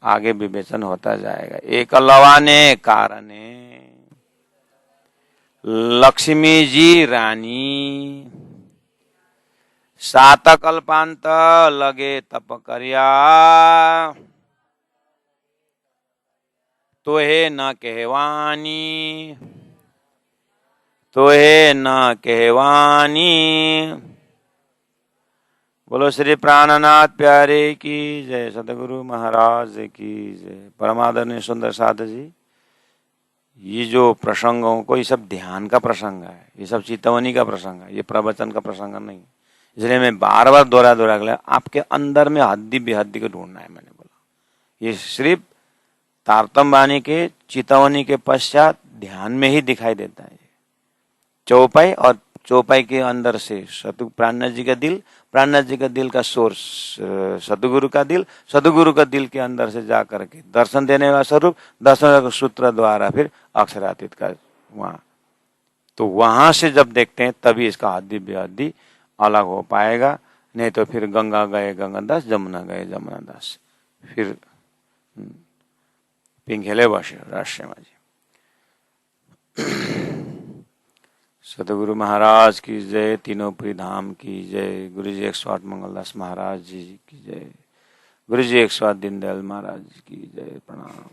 आगे विवेचन होता जाएगा। एकलवा ने कारणे लक्ष्मी जी रानी, सात कल्पांत लगे तप करिया, तोहे न कहवानी, तोहे न कहवानी। बोलो श्री प्राणनाथ प्यारे की जय, सतगुरु महाराज की जय। परमादरणीय सुंदर साध जी, ये जो प्रसंगों को, ये सब ध्यान का प्रसंग है, ये सब चितवनी का प्रसंग है, ये प्रवचन का प्रसंग नहीं। इसलिए मैं बार बार दोहरा गया, आपके अंदर में हद्दी बेहद्दी को ढूंढना है। मैंने बोला ये सिर्फ तारतम्य वाणी के चितवनी के पश्चात ध्यान में ही दिखाई देता है। चौपाई और चौपाई के अंदर से प्राणनाथ जी का दिल, प्राणनाथ जी का दिल का सोर्स सदगुरु का दिल, सदगुरु का दिल के अंदर से जा करके दर्शन देने वाला स्वरूप, दर्शन सूत्र द्वारा फिर अक्षरातीत का वहां, तो वहां से जब देखते हैं तभी इसका हद्दी बेहद्दी अलग हो पाएगा। नहीं तो फिर गंगा गए गंगादास, जमुना गए जमुनादास, फिर पिंघेले बसे राष्ट्र में जी। सतगुरु महाराज की जय, तीनों पुरी धाम की जय, गुरु जी 108 मंगलदास महाराज जी की जय, गुरु जी 108 दीनदयाल महाराज की जय। प्रणाम।